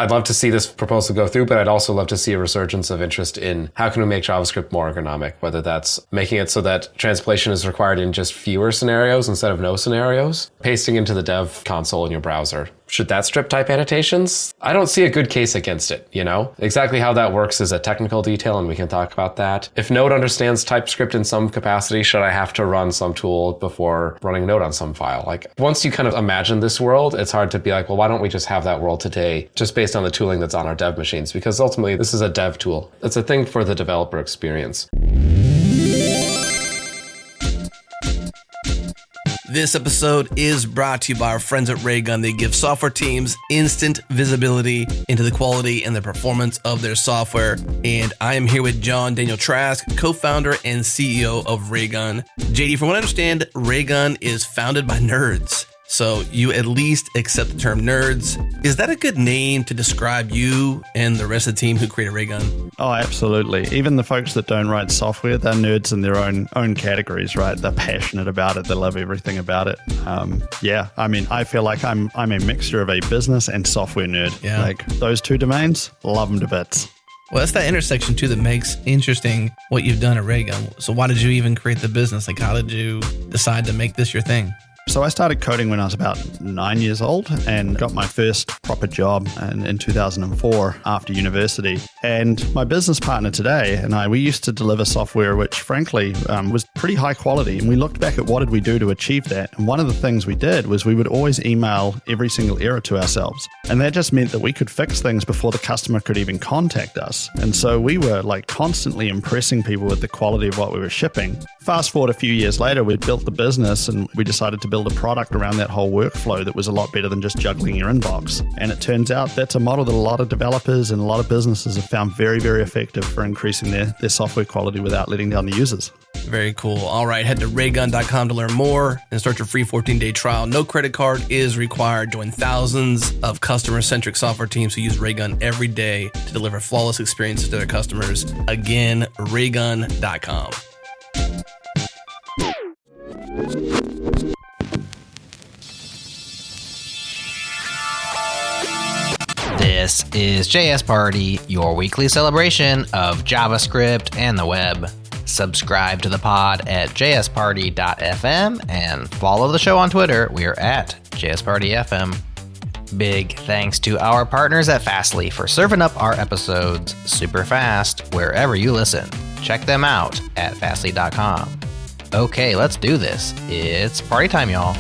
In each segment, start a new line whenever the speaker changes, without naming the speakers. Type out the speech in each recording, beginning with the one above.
I'd love to see this proposal go through, but I'd also love to see a resurgence of interest in how can we make JavaScript more ergonomic, whether that's making it so that translation is required in just fewer scenarios instead of no scenarios, pasting into the dev console in your browser. Should that strip type annotations? I don't see a good case against it, you know? Exactly how that works is a technical detail, and we can talk about that. If Node understands TypeScript in some capacity, should I have to run some tool before running Node on some file? Like, once you kind of imagine this world, it's hard to be like, well, why don't we just have that world today, just based on the tooling that's on our dev machines? Because ultimately, this is a dev tool. It's a thing for the developer experience.
This episode is brought to you by our friends at Raygun. They give software teams instant visibility into the quality and the performance of their software. And I am here with John Daniel Trask, co-founder and CEO of Raygun. JD, from what I understand, Raygun is founded by nerds. So you at least accept the term nerds. Is that a good name to describe you and the rest of the team who created Raygun?
Oh, absolutely. Even the folks that don't write software, they're nerds in their own categories, right? They're passionate about it. They love everything about it. I feel like I'm a mixture of a business and software nerd.
Yeah.
Like those two domains, love them to bits.
Well, that's that intersection too that makes interesting what you've done at Raygun. So why did you even create the business? Like, how did you decide to make this your thing?
So I started coding when I was about 9 years old and got my first proper job in 2004 after university. And my business partner today and we used to deliver software which frankly was pretty high quality. And we looked back at what did we do to achieve that. And one of the things we did was we would always email every single error to ourselves. And that just meant that we could fix things before the customer could even contact us. And so we were like constantly impressing people with the quality of what we were shipping. Fast forward a few years later, we built the business and we decided to build a product around that whole workflow that was a lot better than just juggling your inbox. And it turns out that's a model that a lot of developers and a lot of businesses have found very, very effective for increasing their software quality without letting down the users.
Very cool. All right, head to raygun.com to learn more and start your free 14-day trial. No credit card is required. Join thousands of customer-centric software teams who use Raygun every day to deliver flawless experiences to their customers. Again, raygun.com.
This is JS Party, your weekly celebration of JavaScript and the web. Subscribe to the pod at jsparty.fm and follow the show on Twitter. We're at jspartyfm. Big thanks to our partners at Fastly for serving up our episodes super fast wherever you listen. Check them out at fastly.com. Okay, let's do this. It's party time, y'all.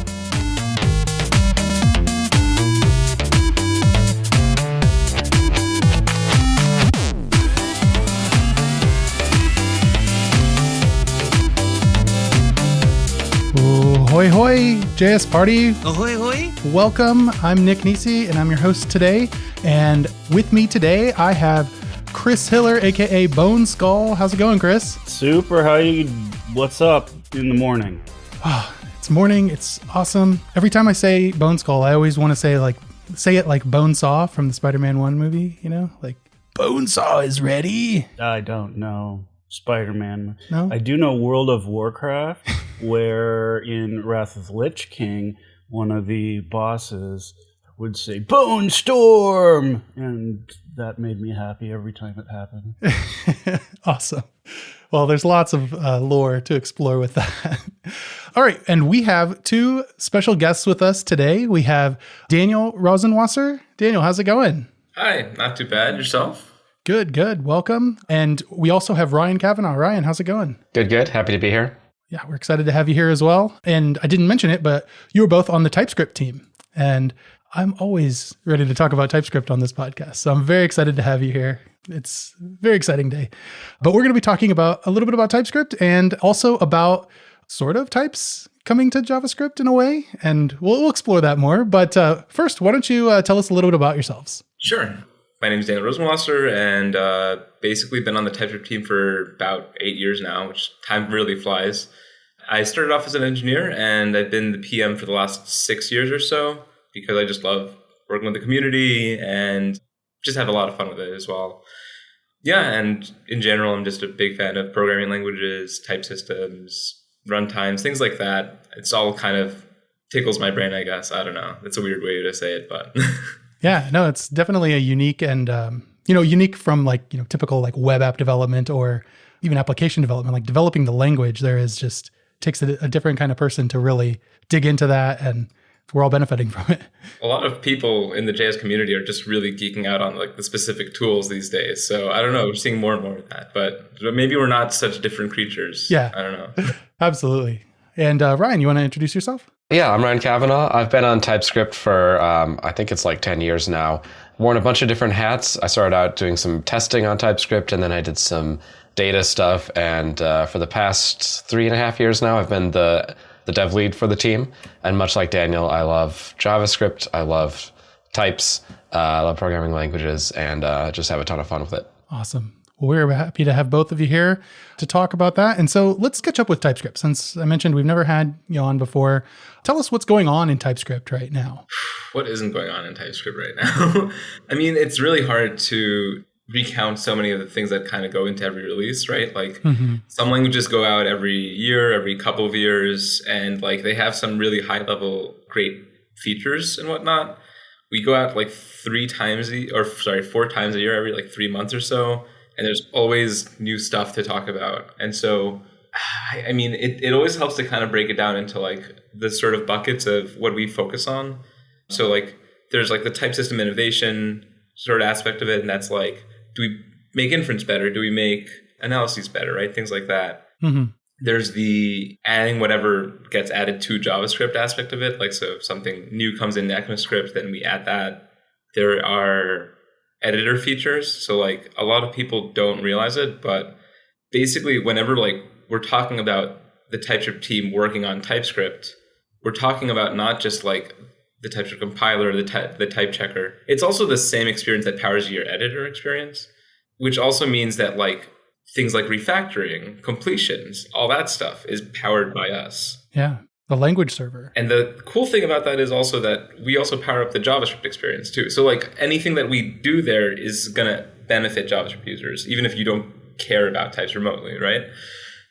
Ahoy, hoy, JS Party.
Ahoy, hoy.
Welcome. I'm Nick Nisi, and I'm your host today. And with me today, I have Chris Hiller, a.k.a. Boneskull. How's it going, Chris?
Super. What's up in the morning?
Oh, it's morning. It's awesome. Every time I say Boneskull, I always want to say it like Bonesaw from the Spider-Man 1 movie, you know? Like, Bonesaw is ready.
I don't know Spider-Man.
No?
I do know World of Warcraft, where in Wrath of the Lich King, one of the bosses would say, Bone Storm! And that made me happy every time it happened.
Awesome. Well, there's lots of lore to explore with that. All right. And we have two special guests with us today. We have Daniel Rosenwasser. Daniel, how's it going?
Hi, not too bad. Yourself?
Good. Welcome. And we also have Ryan Cavanaugh. Ryan, how's it going?
Good. Happy to be here.
Yeah, we're excited to have you here as well. And I didn't mention it, but you were both on the TypeScript team. And I'm always ready to talk about TypeScript on this podcast. So I'm very excited to have you here. It's a very exciting day. But we're going to be talking about a little bit about TypeScript and also about sort of types coming to JavaScript in a way. And we'll explore that more. But first, why don't you tell us a little bit about yourselves?
Sure. My name is Daniel Rosenwasser, and basically been on the TypeScript team for about 8 years now, which time really flies. I started off as an engineer, and I've been the PM for the last 6 years or so because I just love working with the community and just have a lot of fun with it as well. Yeah, and in general, I'm just a big fan of programming languages, type systems, runtimes, things like that. It's all kind of tickles my brain, I guess. I don't know. It's a weird way to say it, but...
Yeah, no, it's definitely a unique and, unique from typical like web app development or even application development, like developing the language. There is just takes a different kind of person to really dig into that, and we're all benefiting from it.
A lot of people in the JS community are just really geeking out on like the specific tools these days. So I don't know, we're seeing more and more of that, but maybe we're not such different creatures.
Yeah,
I don't know.
Absolutely. And Ryan, you want to introduce yourself?
Yeah, I'm Ryan Cavanaugh. I've been on TypeScript for, I think it's like 10 years now. Worn a bunch of different hats. I started out doing some testing on TypeScript, and then I did some data stuff. And for the past 3.5 years now, I've been the dev lead for the team. And much like Daniel, I love JavaScript. I love types. I love programming languages, and just have a ton of fun with it.
Awesome. Well, we're happy to have both of you here to talk about that. And so let's catch up with TypeScript. Since I mentioned we've never had you on before, tell us what's going on in TypeScript right now.
What isn't going on in TypeScript right now? I mean, it's really hard to recount so many of the things that kind of go into every release, right? Like some languages go out every year, every couple of years, and like they have some really high level great features and whatnot. We go out like 4 times a year, every like 3 months or so. And there's always new stuff to talk about. And so, I mean, it always helps to kind of break it down into like the sort of buckets of what we focus on. So like there's like the type system innovation sort of aspect of it. And that's like, do we make inference better? Do we make analyses better, right? Things like that. There's the adding whatever gets added to JavaScript aspect of it. Like, so if something new comes in ECMAScript, then we add that. There are editor features. So like a lot of people don't realize it, but basically whenever like we're talking about the TypeScript team working on TypeScript, we're talking about not just like the TypeScript compiler, the type checker. It's also the same experience that powers your editor experience, which also means that like things like refactoring, completions, all that stuff is powered by us.
Yeah. The language server.
And the cool thing about that is also that we also power up the JavaScript experience too. So like anything that we do there is going to benefit JavaScript users, even if you don't care about types remotely, right?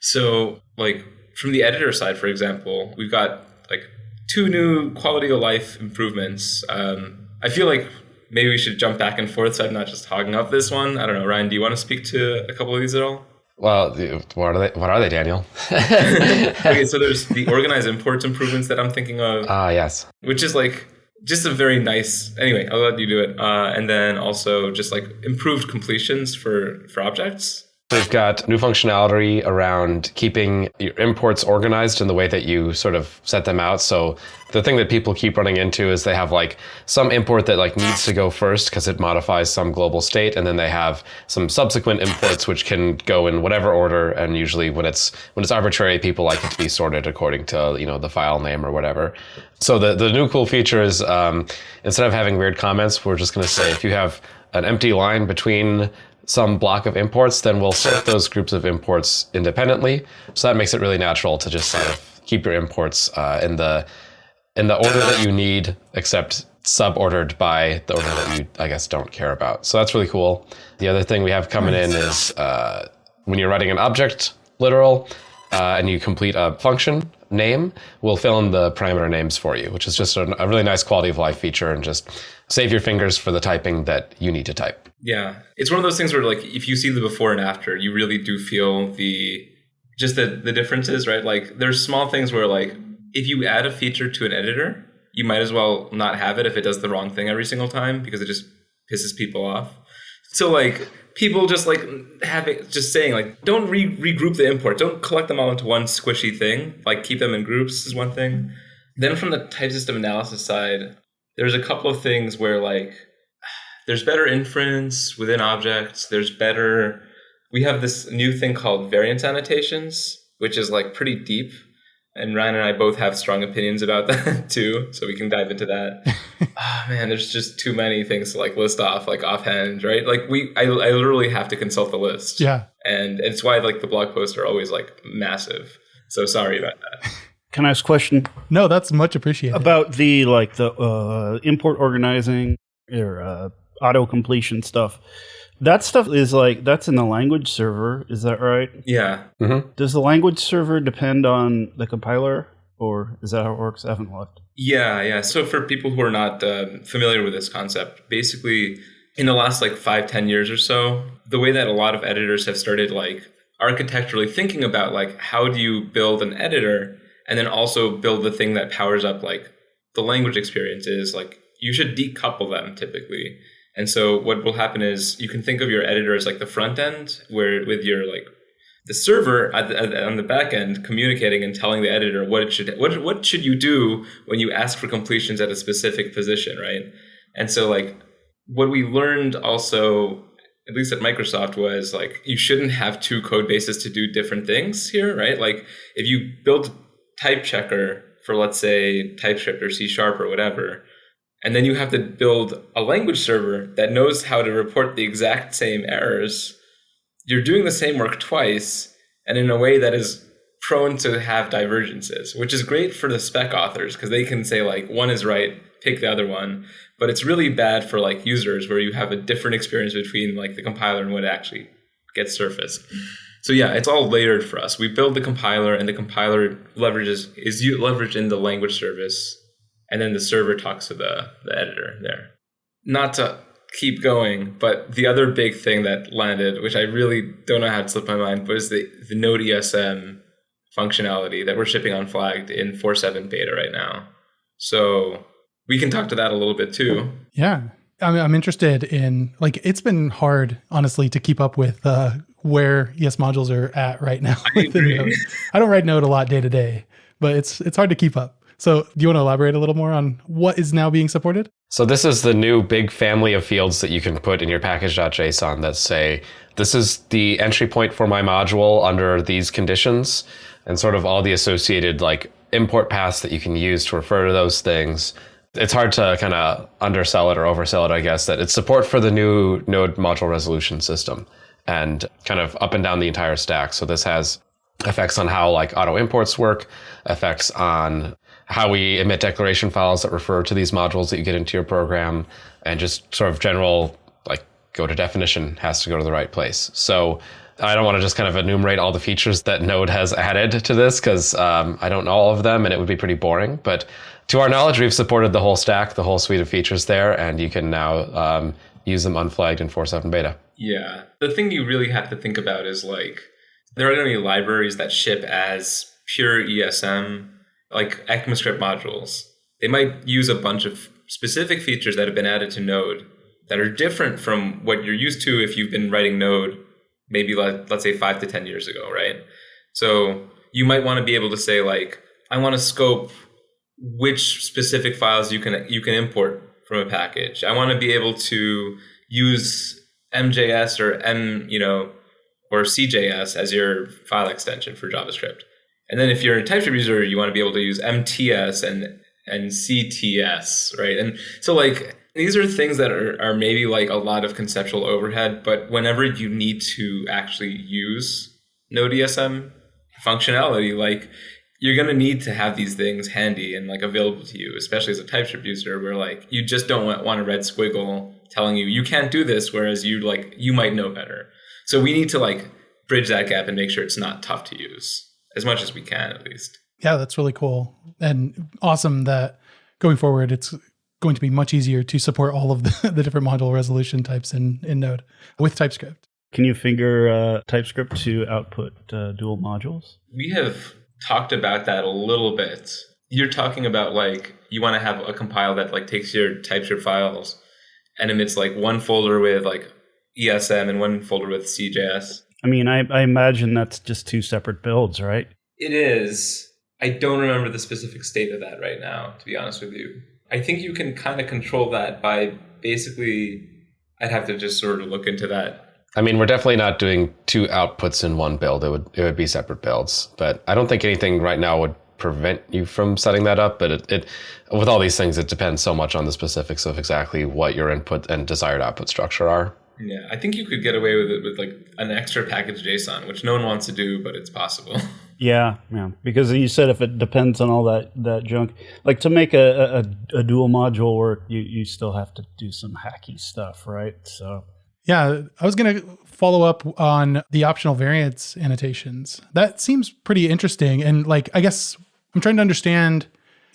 So like from the editor side, for example, we've got like 2 new quality of life improvements. I feel like maybe we should jump back and forth so I'm not just hogging up this one. I don't know, Ryan, do you want to speak to a couple of these at all?
Well, what are they, Daniel?
Okay, so there's the organized imports improvements that I'm thinking of.
Yes.
Which is like just a very nice. Anyway, I'll let you do it. And then also just like improved completions for objects.
We've got new functionality around keeping your imports organized in the way that you sort of set them out. So the thing that people keep running into is they have like some import that like needs to go first because it modifies some global state. And then they have some subsequent imports which can go in whatever order. And usually when it's arbitrary, people like it to be sorted according to, the file name or whatever. So the new cool feature is instead of having weird comments, we're just going to say if you have an empty line between some block of imports, then we'll sort those groups of imports independently. So that makes it really natural to just sort of keep your imports in the order that you need, except sub-ordered by the order that you, I guess, don't care about. So that's really cool. The other thing we have coming in is when you're writing an object literal and you complete a function name, we'll fill in the parameter names for you, which is just a really nice quality of life feature and just save your fingers for the typing that you need to type.
Yeah. It's one of those things where like if you see the before and after, you really do feel the differences, right? Like there's small things where like if you add a feature to an editor, you might as well not have it if it does the wrong thing every single time because it just pisses people off. So like people just like saying like don't regroup the import, don't collect them all into one squishy thing, like keep them in groups is one thing. Then from the type system analysis side, there's a couple of things where like there's better inference within objects. We have this new thing called variant annotations, which is like pretty deep. And Ryan and I both have strong opinions about that too. So we can dive into that. Man, there's just too many things to like list off, like offhand, right? Like I literally have to consult the list.
Yeah.
And it's why like the blog posts are always like massive. So sorry about that.
Can I ask a question?
No, that's much appreciated.
About the import organizing or auto completion stuff. That stuff is like, that's in the language server. Is that right?
Yeah.
Mm-hmm.
Does the language server depend on the compiler? Or is that how it works? I haven't looked.
Yeah. So for people who are not familiar with this concept, basically in the last like 5-10 years or so, the way that a lot of editors have started like architecturally thinking about like how do you build an editor and then also build the thing that powers up like the language experience is like you should decouple them typically. And so what will happen is you can think of your editor as like the front end where with your like the server on the back end communicating and telling the editor what should you do when you ask for completions at a specific position, right? And so like what we learned also, at least at Microsoft, was like you shouldn't have two code bases to do different things here, right? Like if you build type checker for, let's say, TypeScript or C# or whatever, and then you have to build a language server that knows how to report the exact same errors, you're doing the same work twice and in a way that is prone to have divergences, which is great for the spec authors because they can say like one is right, pick the other one. But it's really bad for like users where you have a different experience between like the compiler and what actually gets surfaced. So yeah, it's all layered for us. We build the compiler and the compiler is leveraged in the language service. And then the server talks to the editor there. Not to keep going, but the other big thing that landed, which I really don't know how to slip my mind, was the Node ESM functionality that we're shipping on flagged in 4.7 beta right now. So we can talk to that a little bit too.
Yeah. I'm interested in, like, it's been hard, honestly, to keep up with where ES modules are at right now.
I agree.
Node. I don't write Node a lot day to day, but it's hard to keep up. So do you want to elaborate a little more on what is now being supported?
So this is the new big family of fields that you can put in your package.json that say, this is the entry point for my module under these conditions, and sort of all the associated like import paths that you can use to refer to those things. It's hard to kind of undersell it or oversell it, I guess, that it's support for the new Node module resolution system and kind of up and down the entire stack. So this has effects on how like auto imports work, effects on how we emit declaration files that refer to these modules that you get into your program, and just sort of general, like, go to definition has to go to the right place. So I don't want to just kind of enumerate all the features that Node has added to this because I don't know all of them and it would be pretty boring. But to our knowledge, we've supported the whole stack, the whole suite of features there, and you can now use them unflagged in 4.7 beta.
Yeah. The thing you really have to think about is like, there are going to be libraries that ship as pure ESM, like ECMAScript modules. They might use a bunch of specific features that have been added to Node that are different from what you're used to if you've been writing Node maybe let's say 5 to 10 years ago, right? So you might want to be able to say like, I want to scope which specific files you can import from a package. I want to be able to use MJS or CJS as your file extension for JavaScript. And then if you're a TypeScript user, you want to be able to use MTS and CTS, right? And so like these are things that are maybe like a lot of conceptual overhead, but whenever you need to actually use Node ESM functionality, like you're going to need to have these things handy and like available to you, especially as a TypeScript user where like you just don't want a red squiggle telling you can't do this, whereas you might know better. So we need to like bridge that gap and make sure it's not tough to use as much as we can, at least.
Yeah, that's really cool and awesome that going forward, it's going to be much easier to support all of the different module resolution types in Node with TypeScript.
Can you figure TypeScript to output dual modules?
We have talked about that a little bit. You're talking about like you want to have a compile that like takes your TypeScript files and emits like one folder with like ESM and one folder with CJS.
I mean, I imagine that's just two separate builds, right?
It is. I don't remember the specific state of that right now, to be honest with you. I think you can kind of control that by basically, I'd have to just sort of look into that.
I mean, we're definitely not doing two outputs in one build. It would be separate builds. But I don't think anything right now would prevent you from setting that up. But it with all these things, it depends so much on the specifics of exactly what your input and desired output structure are.
Yeah, I think you could get away with it with like an extra package JSON, which no one wants to do, but it's possible.
Yeah, because you said if it depends on all that junk, like to make a dual module work, you still have to do some hacky stuff, right? So
yeah, I was going to follow up on the optional variance annotations. That seems pretty interesting, and like I guess I'm trying to understand,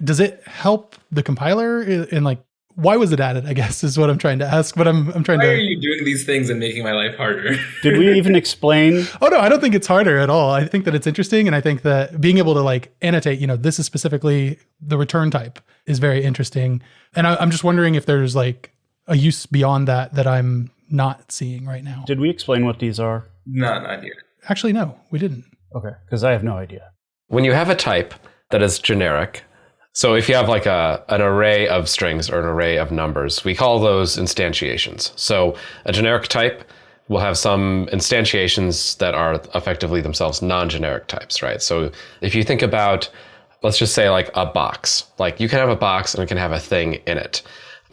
does it help the compiler in like, why was it added, I guess, is what I'm trying to ask. But I'm trying
Why
to...
are you doing these things and making my life harder?
Did we even explain?
Oh, no, I don't think it's harder at all. I think that it's interesting. And I think that being able to like annotate, this is specifically the return type is very interesting. And I'm just wondering if there's like a use beyond that I'm not seeing right now.
Did we explain what these are?
No, not here.
Actually, no, we didn't.
Okay, because I have no idea.
When you have a type that is generic, so if you have like an array of strings or an array of numbers, we call those instantiations. So a generic type will have some instantiations that are effectively themselves non-generic types, right? So if you think about, let's just say like a box, like you can have a box and it can have a thing in it.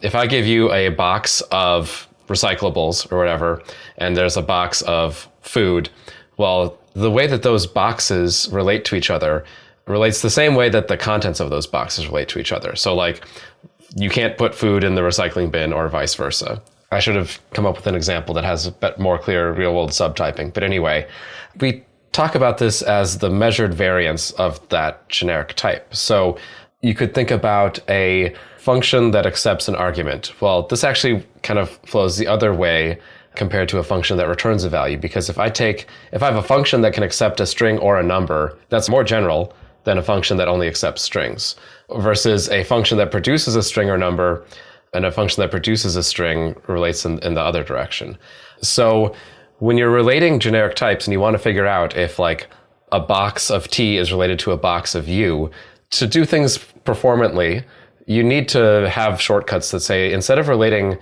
If I give you a box of recyclables or whatever, and there's a box of food, well, the way that those boxes relate to each other relates the same way that the contents of those boxes relate to each other. So like you can't put food in the recycling bin or vice versa. I should have come up with an example that has a bit more clear real world subtyping. But anyway, we talk about this as the measured variance of that generic type. So you could think about a function that accepts an argument. Well, this actually kind of flows the other way compared to a function that returns a value. Because if I have a function that can accept a string or a number, that's more general than a function that only accepts strings, versus a function that produces a string or number and a function that produces a string relates in the other direction. So when you're relating generic types and you want to figure out if like a box of T is related to a box of U, to do things performantly, you need to have shortcuts that say, instead of relating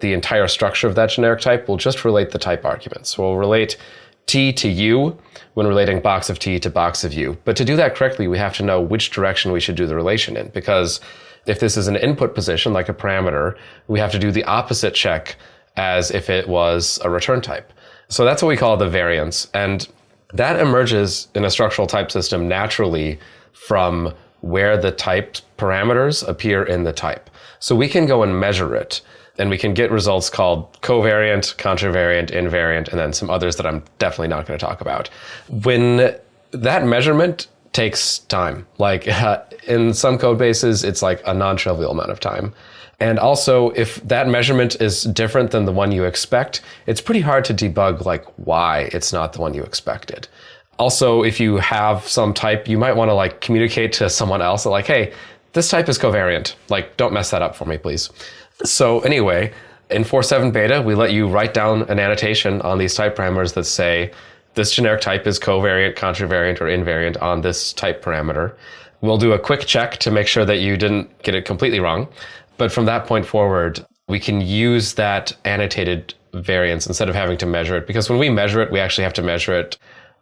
the entire structure of that generic type, we'll just relate the type arguments. We'll relate T to U when relating box of T to box of U. But to do that correctly, we have to know which direction we should do the relation in, because if this is an input position, like a parameter, we have to do the opposite check as if it was a return type. So that's what we call the variance. And that emerges in a structural type system naturally from where the type parameters appear in the type. So we can go and measure it, and we can get results called covariant, contravariant, invariant, and then some others that I'm definitely not going to talk about. When that measurement takes time, like in some code bases, it's like a non-trivial amount of time. And also, if that measurement is different than the one you expect, it's pretty hard to debug like why it's not the one you expected. Also, if you have some type, you might want to like communicate to someone else that like, hey, this type is covariant. Like, don't mess that up for me, please. So anyway, in 4.7 beta, we let you write down an annotation on these type parameters that say this generic type is covariant, contravariant, or invariant on this type parameter. We'll do a quick check to make sure that you didn't get it completely wrong. But from that point forward, we can use that annotated variance instead of having to measure it. Because when we measure it, we actually have to measure it,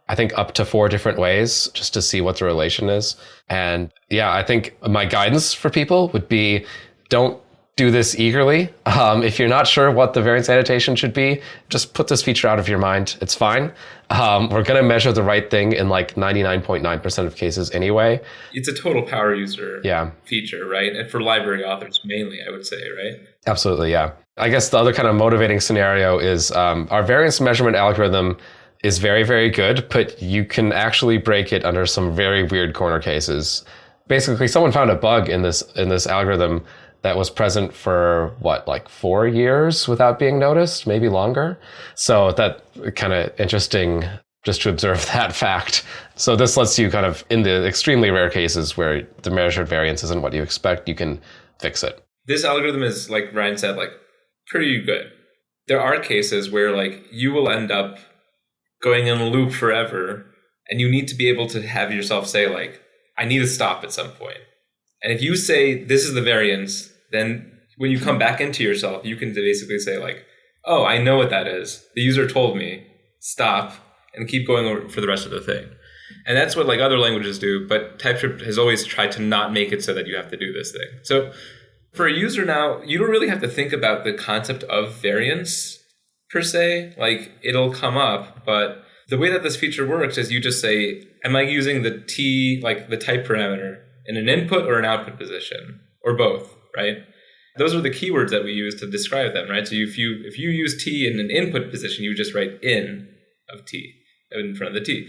I think, up to 4 different ways just to see what the relation is. And yeah, I think my guidance for people would be, don't do this eagerly. If you're not sure what the variance annotation should be, just put this feature out of your mind. It's fine. We're going to measure the right thing in like 99.9% of cases anyway.
It's a total power user feature, right? And for library authors mainly, I would say, right?
Absolutely, yeah. I guess the other kind of motivating scenario is our variance measurement algorithm is very, very good, but you can actually break it under some very weird corner cases. Basically, someone found a bug in this algorithm that was present for like 4 years without being noticed, maybe longer. So that kind of interesting just to observe that fact. So this lets you kind of, in the extremely rare cases where the measured variance isn't what you expect, you can fix it.
This algorithm is, like Ryan said, like pretty good. There are cases where like you will end up going in a loop forever, and you need to be able to have yourself say like, I need to stop at some point. And if you say this is the variance, then when you come back into yourself, you can basically say like, oh, I know what that is. The user told me, stop, and keep going over for the rest of the thing. And that's what like other languages do, but TypeScript has always tried to not make it so that you have to do this thing. So for a user now, you don't really have to think about the concept of variance per se. Like it'll come up, but the way that this feature works is you just say, am I using the T, like the type parameter, in an input or an output position, or both, right? Those are the keywords that we use to describe them, right? So if you use T in an input position, you just write in of T in front of the T.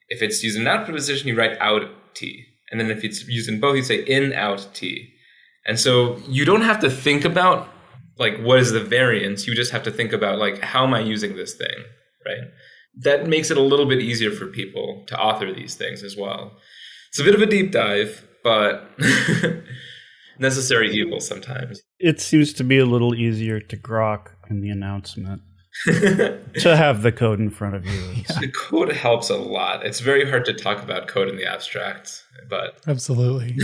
If it's using an output position, you write out T. And then if it's used in both, you say in, out, T. And so you don't have to think about like, what is the variance? You just have to think about like, how am I using this thing, right? That makes it a little bit easier for people to author these things as well. It's a bit of a deep dive, but necessary evil sometimes.
It seems to be a little easier to grok in the announcement to have the code in front of you.
Yeah. The code helps a lot. It's very hard to talk about code in the abstract, but
absolutely.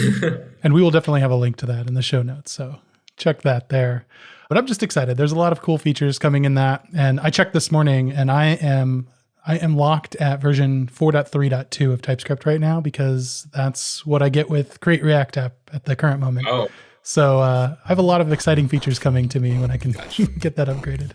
And we will definitely have a link to that in the show notes. So check that there. But I'm just excited. There's a lot of cool features coming in that. And I checked this morning and I am locked at version 4.3.2 of TypeScript right now because that's what I get with Create React App at the current moment.
Oh.
So I have a lot of exciting features coming to me when I can get that upgraded.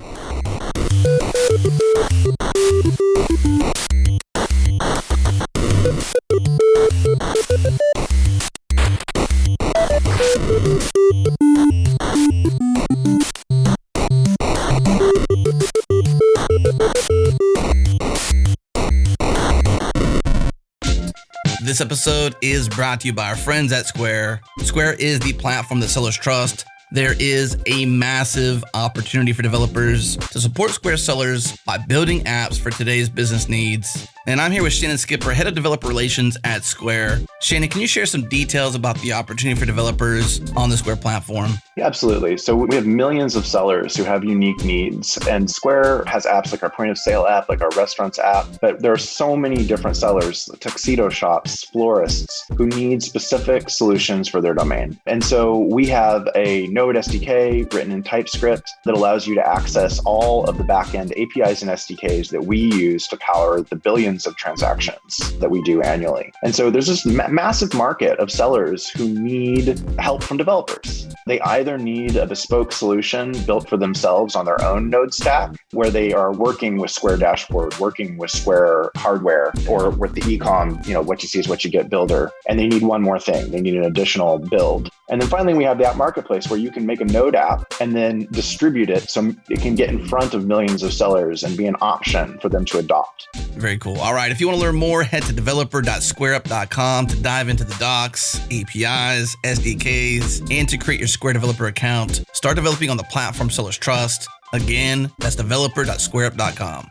This episode is brought to you by our friends at Square. Square is the platform that sellers trust. There is a massive opportunity for developers to support Square sellers by building apps for today's business needs. And I'm here with Shannon Skipper, Head of Developer Relations at Square. Shannon, can you share some details about the opportunity for developers on the Square platform?
Yeah, absolutely. So we have millions of sellers who have unique needs, and Square has apps like our point of sale app, like our restaurants app, but there are so many different sellers, tuxedo shops, florists, who need specific solutions for their domain. And so we have a Node SDK written in TypeScript that allows you to access all of the backend APIs and SDKs that we use to power the billions of transactions that we do annually. And so there's this massive market of sellers who need help from developers. They either need a bespoke solution built for themselves on their own Node stack, where they are working with Square Dashboard, working with Square hardware, or with the ecom, what you see is what you get builder. And they need one more thing. They need an additional build. And then finally, we have the app marketplace where you can make a Node app and then distribute it so it can get in front of millions of sellers and be an option for them to adopt.
Very cool. All right. If you want to learn more, head to developer.squareup.com to dive into the docs, APIs, SDKs, and to create your Square developer account. Start developing on the platform sellers trust. Again, that's developer.squareup.com.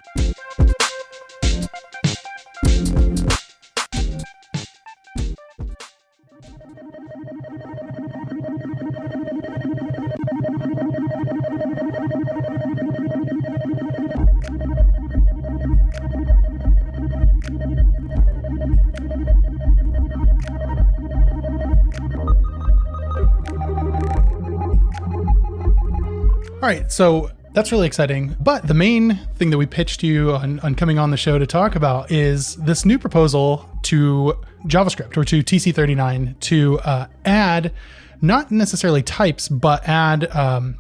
All right, so that's really exciting. But the main thing that we pitched you on coming on the show to talk about is this new proposal to JavaScript or to TC39 to add not necessarily types, but add a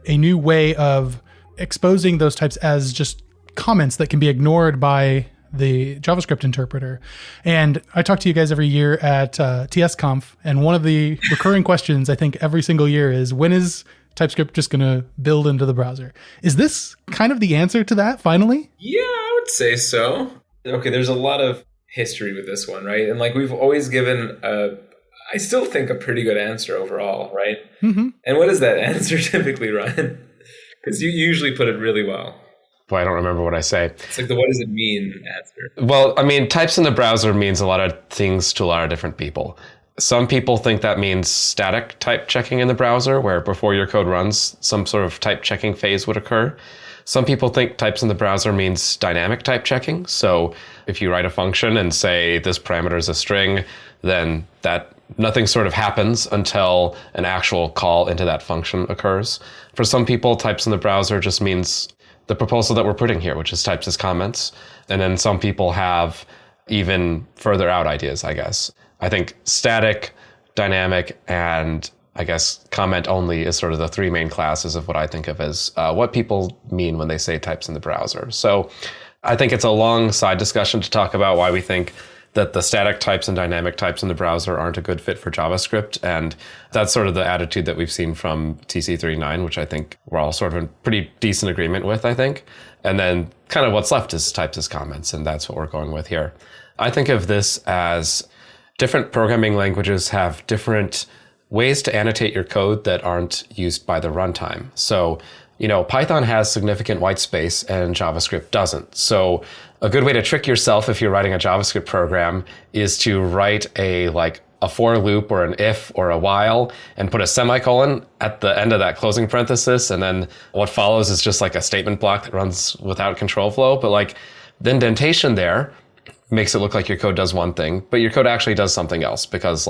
new way of exposing those types as just comments that can be ignored by the JavaScript interpreter. And I talk to you guys every year at TSConf, and one of the recurring questions I think every single year is, when is TypeScript just going to build into the browser? Is this kind of the answer to that finally?
Yeah, I would say so. Okay, there's a lot of history with this one, right? And like we've always given I still think a pretty good answer overall, right? Mm-hmm. And what is that answer typically, Ryan? Because you usually put it really well.
Boy, I don't remember what I say.
It's like the what does it mean answer.
Well, I mean, types in the browser means a lot of things to a lot of different people. Some people think that means static type checking in the browser, where before your code runs, some sort of type checking phase would occur. Some people think types in the browser means dynamic type checking. So if you write a function and say this parameter is a string, then that nothing sort of happens until an actual call into that function occurs. For some people, types in the browser just means the proposal that we're putting here, which is types as comments. And then some people have even further out ideas, I guess. I think static, dynamic, and I guess comment only is sort of the three main classes of what I think of as what people mean when they say types in the browser. So I think it's a long side discussion to talk about why we think that the static types and dynamic types in the browser aren't a good fit for JavaScript. And that's sort of the attitude that we've seen from TC39, which I think we're all sort of in pretty decent agreement with, I think. And then kind of what's left is types as comments, and that's what we're going with here. I think of this as different programming languages have different ways to annotate your code that aren't used by the runtime. So, Python has significant white space and JavaScript doesn't. So a good way to trick yourself if you're writing a JavaScript program is to write a for loop or an if or a while and put a semicolon at the end of that closing parenthesis. And then what follows is just like a statement block that runs without control flow. But the indentation there makes it look like your code does one thing, but your code actually does something else because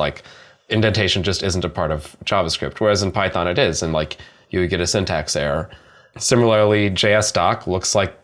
indentation just isn't a part of JavaScript. Whereas in Python it is, and you would get a syntax error. Similarly, JS doc looks like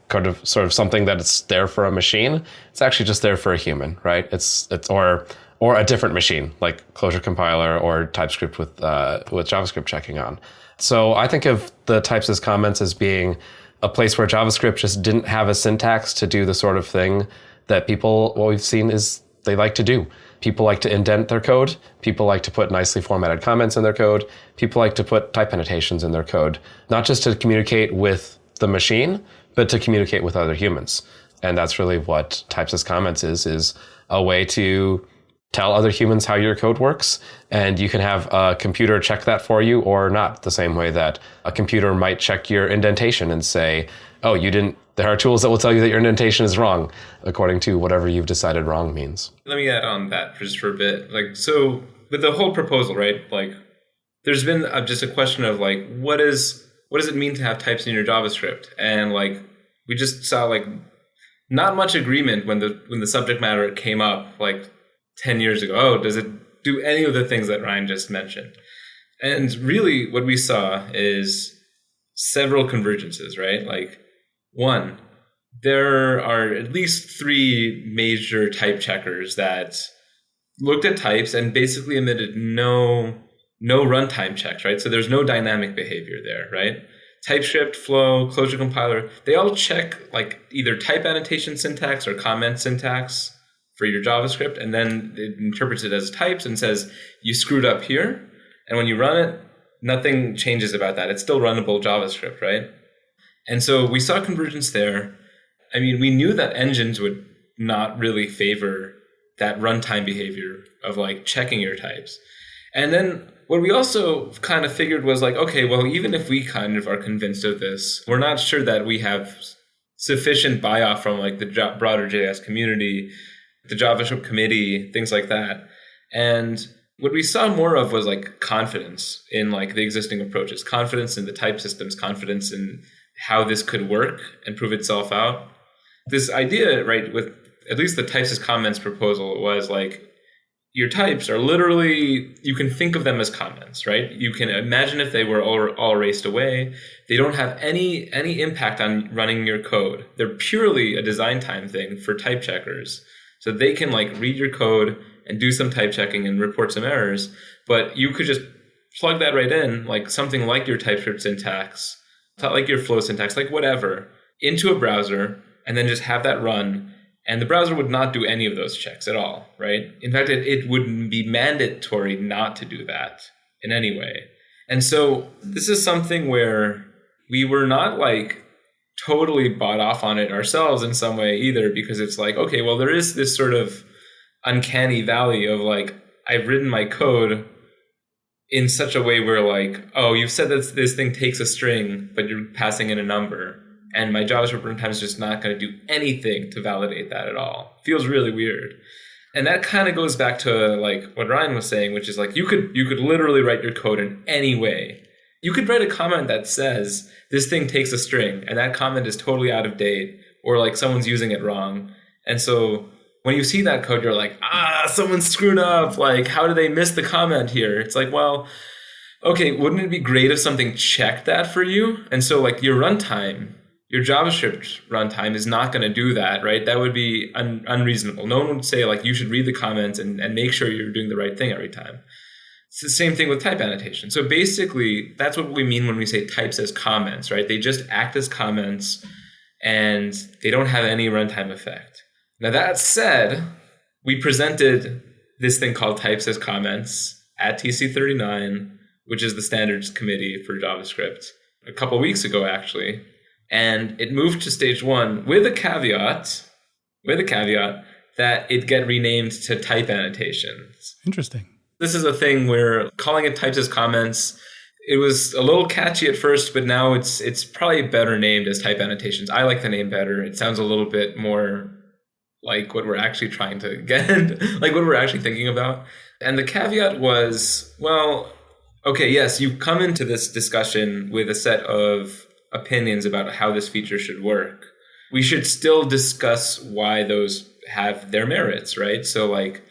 sort of something that it's there for a machine. It's actually just there for a human, right? It's or a different machine like Clojure compiler or TypeScript with JavaScript checking on. So I think of the types as comments as being a place where JavaScript just didn't have a syntax to do the sort of thing that what we've seen is they like to do. People like to indent their code. People like to put nicely formatted comments in their code. People like to put type annotations in their code, not just to communicate with the machine, but to communicate with other humans. And that's really what types as comments is a way to tell other humans how your code works. And you can have a computer check that for you or not, the same way that a computer might check your indentation and say, oh, there are tools that will tell you that your indentation is wrong, according to whatever you've decided wrong means.
Let me add on that just for a bit. So with the whole proposal, right? There's been just a question of what does it mean to have types in your JavaScript? And we just saw not much agreement when the subject matter came up 10 years ago. Oh, does it do any of the things that Ryan just mentioned? And really what we saw is several convergences, right? One, there are at least 3 major type checkers that looked at types and basically emitted no runtime checks, right? So there's no dynamic behavior there, right? TypeScript, Flow, Clojure compiler, they all check either type annotation syntax or comment syntax for your JavaScript, and then it interprets it as types and says, you screwed up here. And when you run it, nothing changes about that. It's still runnable JavaScript, right? And so we saw convergence there. I mean, we knew that engines would not really favor that runtime behavior of checking your types. And then what we also kind of figured was okay, well, even if we kind of are convinced of this, we're not sure that we have sufficient buy-off from the broader JS community, the JavaScript committee, things like that. And what we saw more of was confidence in the existing approaches, confidence in the type systems, confidence in how this could work and prove itself out. This idea, right, with at least the types as comments proposal was your types are literally, you can think of them as comments, right? You can imagine if they were all erased away. They don't have any impact on running your code. They're purely a design time thing for type checkers. So they can read your code and do some type checking and report some errors, but you could just plug that right in, something like your TypeScript syntax, like your Flow syntax, whatever, into a browser, and then just have that run. And the browser would not do any of those checks at all, right? In fact, it would be mandatory not to do that in any way. And so this is something where we were not totally bought off on it ourselves in some way either, because it's okay, well, there is this sort of uncanny valley of I've written my code in such a way where oh, you've said that this thing takes a string, but you're passing in a number. And my JavaScript runtime is just not going to do anything to validate that at all. Feels really weird. And that kind of goes back to what Ryan was saying, which is you could literally write your code in any way. You could write a comment that says this thing takes a string, and that comment is totally out of date, or someone's using it wrong. And so when you see that code, you're someone's screwed up. How do they miss the comment here? It's well, okay, wouldn't it be great if something checked that for you? And so your runtime, your JavaScript runtime is not going to do that, right? That would be unreasonable. No one would say you should read the comments and make sure you're doing the right thing every time. It's the same thing with type annotation. So basically, that's what we mean when we say types as comments, right? They just act as comments and they don't have any runtime effect. Now that said, we presented this thing called types as comments at TC39, which is the standards committee for JavaScript, a couple weeks ago, actually. And it moved to stage 1 with a caveat that it get renamed to type annotations.
Interesting.
This is a thing where calling it types as comments, it was a little catchy at first, but now it's probably better named as type annotations. I like the name better. It sounds a little bit more like what we're actually trying to get, like what we're actually thinking about. And the caveat was, well, okay, yes, you come into this discussion with a set of opinions about how this feature should work. We should still discuss why those have their merits, right? So like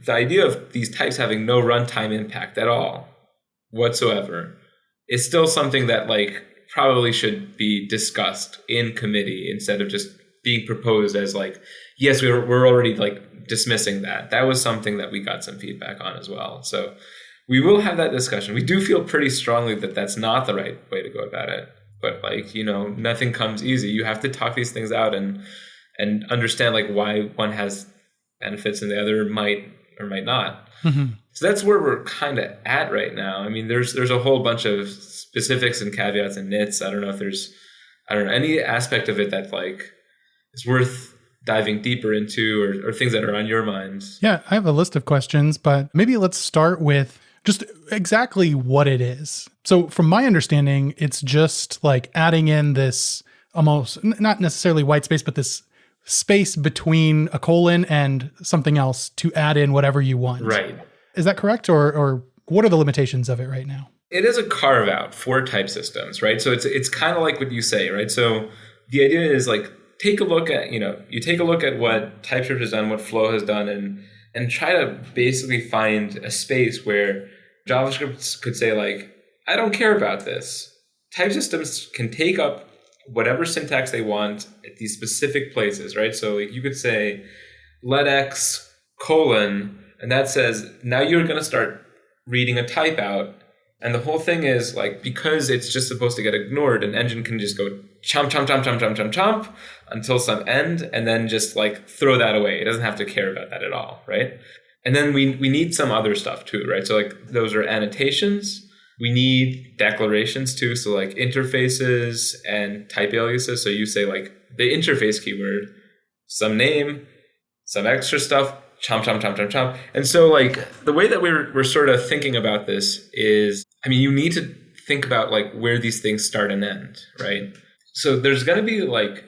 the idea of these types having no runtime impact at all whatsoever is still something that like probably should be discussed in committee instead of just being proposed as like, yes, we're already like dismissing that. That was something that we got some feedback on as well. So we will have that discussion. We do feel pretty strongly that that's not the right way to go about it. But like, nothing comes easy. You have to talk these things out and understand like why one has benefits and the other might or might not. Mm-hmm. So that's where we're kind of at right now. I mean, there's a whole bunch of specifics and caveats and nits. I don't know if there's any aspect of it that like is worth diving deeper into or things that are on your minds.
Yeah, I have a list of questions, but maybe let's start with just exactly what it is. So from my understanding, it's just like adding in this almost not necessarily white space, but this space between a colon and something else to add in whatever you want.
Right.
Is that correct? Or what are the limitations of it right now?
It is a carve out for type systems, right? So it's kind of like what you say, right? So the idea is like, take a look at, you take a look at what TypeScript has done, what Flow has done, and try to basically find a space where JavaScript could say like, I don't care about this. Type systems can take up whatever syntax they want at these specific places, right? So like you could say let x : and that says now you're going to start reading a type out. And the whole thing is like, because it's just supposed to get ignored, an engine can just go chomp, chomp, chomp, chomp, chomp, chomp, chomp until some end, and then just like throw that away. It doesn't have to care about that at all, right? And then we need some other stuff too, right? So like those are annotations. We need declarations too. So like interfaces and type aliases. So you say like the interface keyword, some name, some extra stuff, chomp, chomp, chomp, chomp, chomp. And so like the way that we're sort of thinking about this is, I mean, you need to think about like where these things start and end, right? So there's going to be like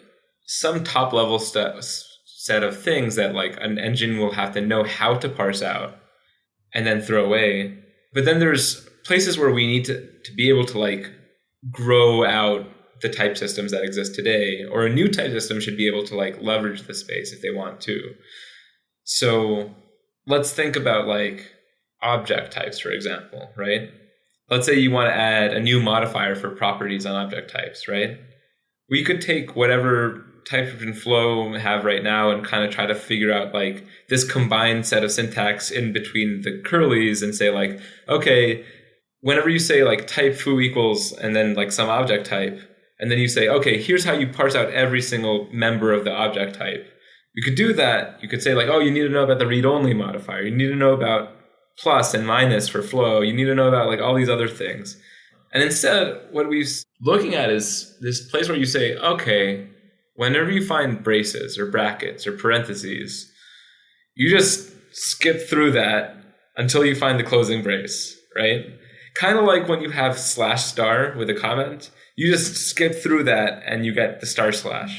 some top level set of things that like an engine will have to know how to parse out and then throw away. But then there's places where we need to be able to like grow out the type systems that exist today, or a new type system should be able to like leverage the space if they want to. So let's think about like object types, for example, right? Let's say you want to add a new modifier for properties on object types, right? We could take whatever TypeScript and Flow have right now and kind of try to figure out like this combined set of syntax in between the curlies and say like, okay, whenever you say like type foo equals and then like some object type, and then you say, okay, here's how you parse out every single member of the object type. You could do that. You could say like, oh, you need to know about the read-only modifier. You need to know about plus and minus for Flow. You need to know about like all these other things. And instead, what we're looking at is this place where you say, okay, whenever you find braces or brackets or parentheses, you just skip through that until you find the closing brace, right? Kind of like when you have /* with a comment, you just skip through that and you get the //.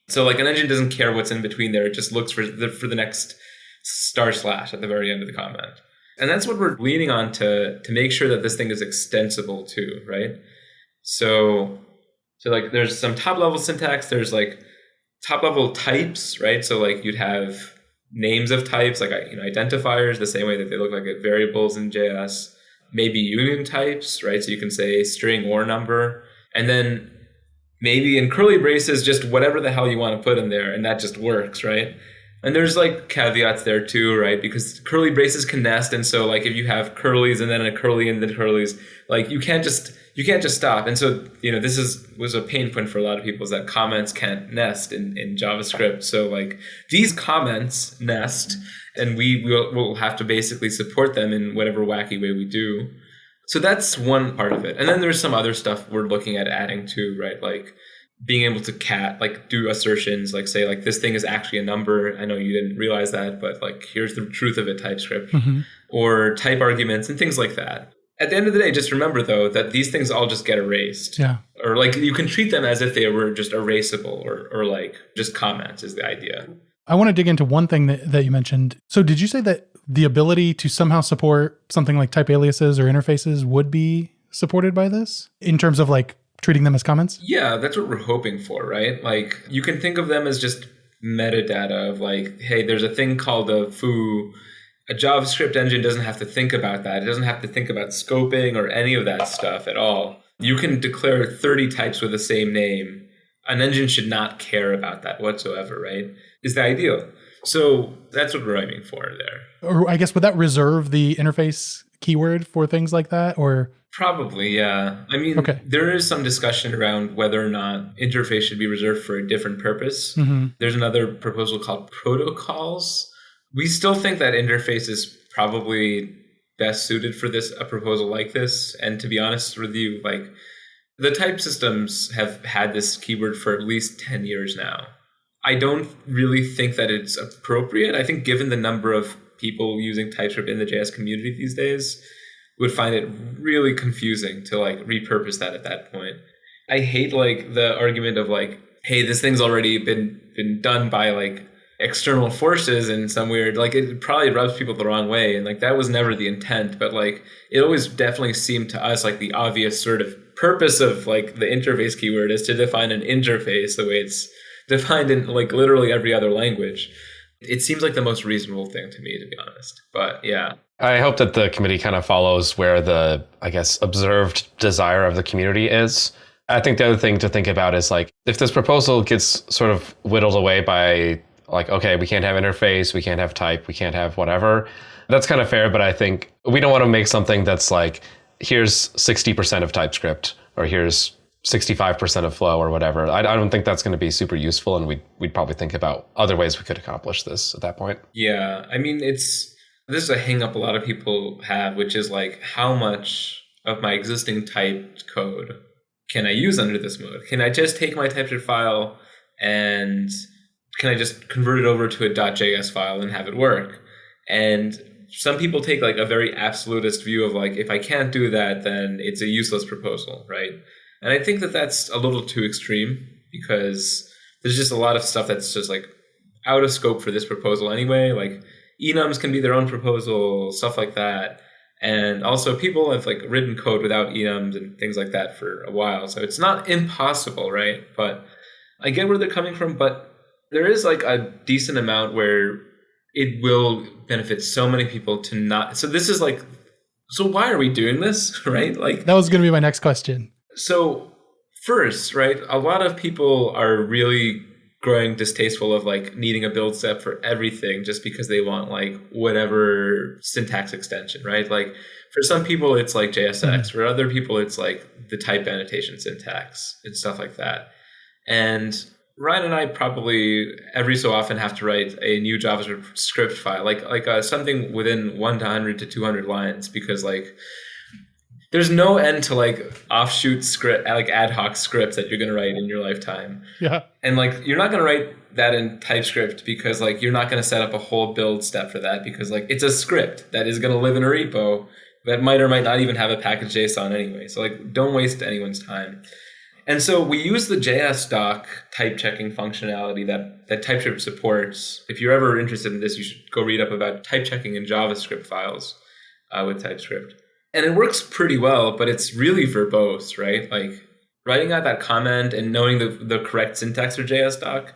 So like an engine doesn't care what's in between there. It just looks for the next / at the very end of the comment. And that's what we're leaning on to make sure that this thing is extensible too, right? So like there's some top level syntax, there's like top level types, right? So like you'd have names of types, like identifiers, the same way that they look like variables in JS, maybe union types, right? So you can say string or number, and then maybe in curly braces, just whatever the hell you want to put in there, and that just works, right? And there's like caveats there too, right? Because curly braces can nest, and so like if you have curlies and then a curly and then curlies, like you can't just stop. And so this was a pain point for a lot of people, is that comments can't nest in JavaScript. So like these comments nest, and we'll have to basically support them in whatever wacky way we do. So that's one part of it. And then there's some other stuff we're looking at adding too, right? Like being able to do assertions, like say like this thing is actually a number. I know you didn't realize that, but like here's the truth of it, TypeScript, or type arguments and things like that. At the end of the day, just remember though that these things all just get erased.
Yeah.
Or like you can treat them as if they were just erasable or like just comments is the idea.
I want to dig into one thing that you mentioned. So did you say that the ability to somehow support something like type aliases or interfaces would be supported by this in terms of like treating them as comments?
Yeah, that's what we're hoping for, right? Like you can think of them as just metadata of like, hey, there's a thing called a foo. A JavaScript engine doesn't have to think about that. It doesn't have to think about scoping or any of that stuff at all. You can declare 30 types with the same name. An engine should not care about that whatsoever, right? Is the ideal. So that's what we're aiming for there.
Or I guess, would that reserve the interface keyword for things like that? Or
probably, yeah. I mean, There is some discussion around whether or not interface should be reserved for a different purpose. There's another proposal called protocols. We still think that interface is probably best suited for a proposal like this. And to be honest with you, like the type systems have had this keyword for at least 10 years now. I don't really think that it's appropriate. I think given the number of people using TypeScript in the JS community these days, would find it really confusing to like repurpose that at that point. I hate like the argument of like, hey, this thing's already been done by like external forces in some weird, like it probably rubs people the wrong way. And like that was never the intent, but like it always definitely seemed to us like the obvious sort of purpose of like the interface keyword is to define an interface the way it's defined in like literally every other language. It seems like the most reasonable thing to me, to be honest. But yeah.
I hope that the committee kind of follows where the, I guess, observed desire of the community is. I think the other thing to think about is like, if this proposal gets sort of whittled away by like, okay, we can't have interface, we can't have type, we can't have whatever, that's kind of fair. But I think we don't want to make something that's like, here's 60% of TypeScript, or here's 65% of flow or whatever. I don't think that's going to be super useful, and we'd probably think about other ways we could accomplish this at that point.
Yeah, I mean, this is a hang up a lot of people have, which is like, how much of my existing typed code can I use under this mode? Can I just take my TypeScript file and can I just convert it over to a .js file and have it work? And some people take like a very absolutist view of like, if I can't do that, then it's a useless proposal, right? And I think that that's a little too extreme, because there's just a lot of stuff that's just like out of scope for this proposal anyway. Like enums can be their own proposal, stuff like that. And also people have like written code without enums and things like that for a while. So it's not impossible, right? But I get where they're coming from, but there is like a decent amount where it will benefit so many people to not. So this is like, so why are we doing this, right? Like
that was going to be my next question.
So first, right, a lot of people are really growing distasteful of like needing a build step for everything just because they want like whatever syntax extension, right? Like for some people it's like JSX, for other people it's like the type annotation syntax and stuff like that. And Ryan and I probably every so often have to write a new JavaScript file, like something within 1 to 100 to 200 lines, because like there's no end to like offshoot script, like ad hoc scripts that you're going to write in your lifetime.
Yeah.
And like, you're not going to write that in TypeScript because like, you're not going to set up a whole build step for that, because like it's a script that is going to live in a repo that might or might not even have a package JSON anyway. So like, don't waste anyone's time. And so we use the JS doc type checking functionality that TypeScript supports. If you're ever interested in this, you should go read up about type checking in JavaScript files with TypeScript. And it works pretty well, but it's really verbose, right? Like writing out that comment and knowing the correct syntax for JS doc,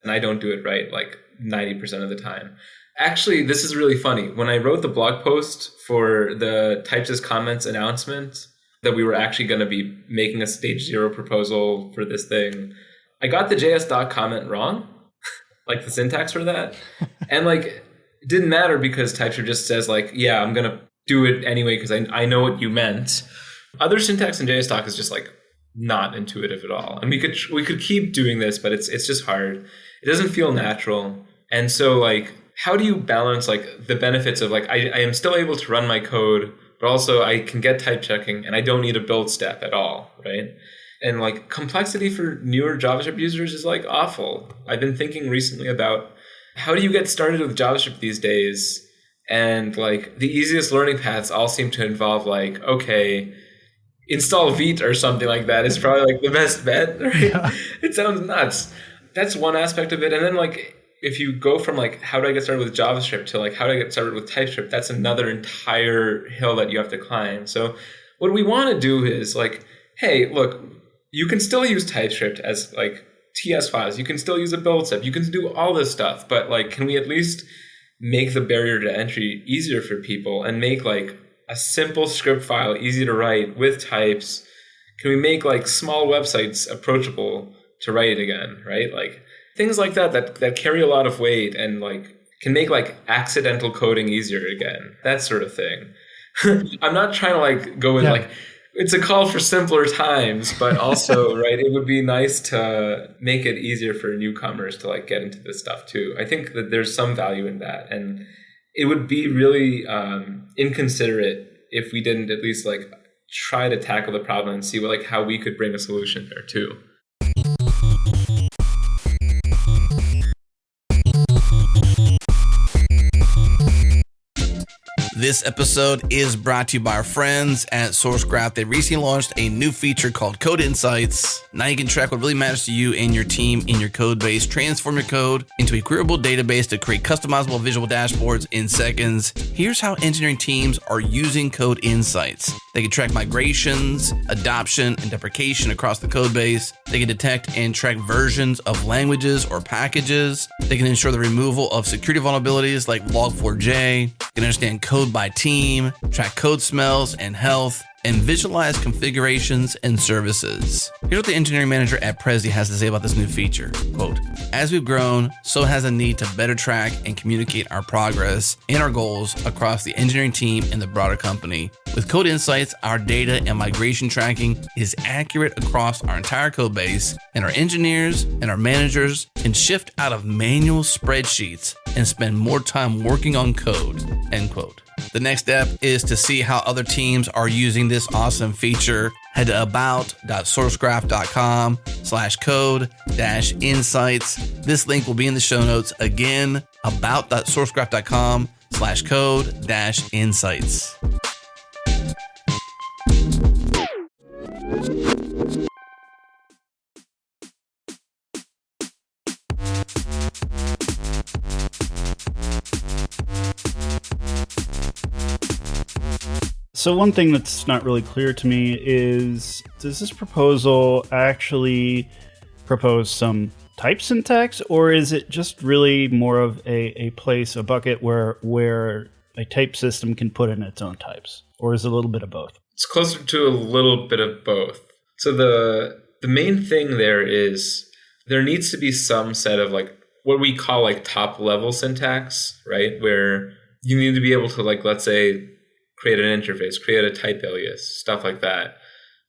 and I don't do it right like 90% of the time. Actually, this is really funny. When I wrote the blog post for the types as comments announcement that we were actually going to be making a stage 0 proposal for this thing, I got the JS doc comment wrong, like the syntax for that. And like, it didn't matter because TypeScript just says like, yeah, I'm going to do it anyway because I know what you meant. Other syntax in JSDoc is just like not intuitive at all. And we could keep doing this, but it's just hard. It doesn't feel natural. And so like, how do you balance like the benefits of like, I am still able to run my code, but also I can get type checking and I don't need a build step at all, right? And like complexity for newer JavaScript users is like awful. I've been thinking recently about how do you get started with JavaScript these days? And like the easiest learning paths all seem to involve like, okay, install Vite or something like that is probably like the best bet, right?
Yeah.
It sounds nuts. That's one aspect of it. And then like if you go from like how do I get started with JavaScript to like how do I get started with TypeScript, that's another entire hill that you have to climb. So what we want to do is like, hey, look, you can still use TypeScript as like TS files. You can still use a build step. You can do all this stuff, but like, can we at least make the barrier to entry easier for people and make like a simple script file easy to write with types? Can we make like small websites approachable to write again, right? Like things like that carry a lot of weight and like can make like accidental coding easier again, that sort of thing. I'm not trying to like go with like, it's a call for simpler times, but also, right, it would be nice to make it easier for newcomers to like get into this stuff too. I think that there's some value in that. And it would be really inconsiderate if we didn't at least like try to tackle the problem and see like how we could bring a solution there too.
This episode is brought to you by our friends at SourceGraph. They recently launched a new feature called Code Insights. Now you can track what really matters to you and your team in your code base. Transform your code into a queryable database to create customizable visual dashboards in seconds. Here's how engineering teams are using Code Insights. They can track migrations, adoption, and deprecation across the code base. They can detect and track versions of languages or packages. They can ensure the removal of security vulnerabilities like Log4j. They can understand code by team, track code smells and health, and visualize configurations and services. Here's what the engineering manager at Prezi has to say about this new feature. Quote, as we've grown, so has a need to better track and communicate our progress and our goals across the engineering team and the broader company. With Code Insights, our data and migration tracking is accurate across our entire code base, and our engineers and our managers can shift out of manual spreadsheets and spend more time working on code, end quote. The next step is to see how other teams are using this awesome feature. Head to about.sourcegraph.com/code-insights. This link will be in the show notes. Again, about.sourcegraph.com/code-insights.
So one thing that's not really clear to me is, does this proposal actually propose some type syntax, or is it just really more of a place, a bucket where a type system can put in its own types? Or is it a little bit of both?
It's closer to a little bit of both. So the main thing there is there needs to be some set of like what we call like top level syntax, right? Where you need to be able to like, let's say, create an interface, create a type alias, stuff like that.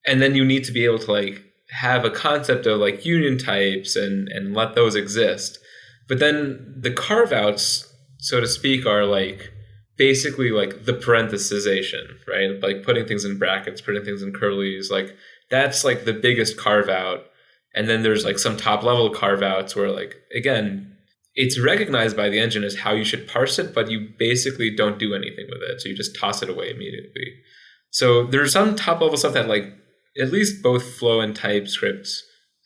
And then you need to be able to like have a concept of like union types and let those exist. But then the carve outs, so to speak, are like basically like the parenthesization, right? Like putting things in brackets, putting things in curlies, like that's like the biggest carve out. And then there's like some top level carve outs where like, again, it's recognized by the engine as how you should parse it, but you basically don't do anything with it. So you just toss it away immediately. So there's some top level stuff that like at least both Flow and TypeScript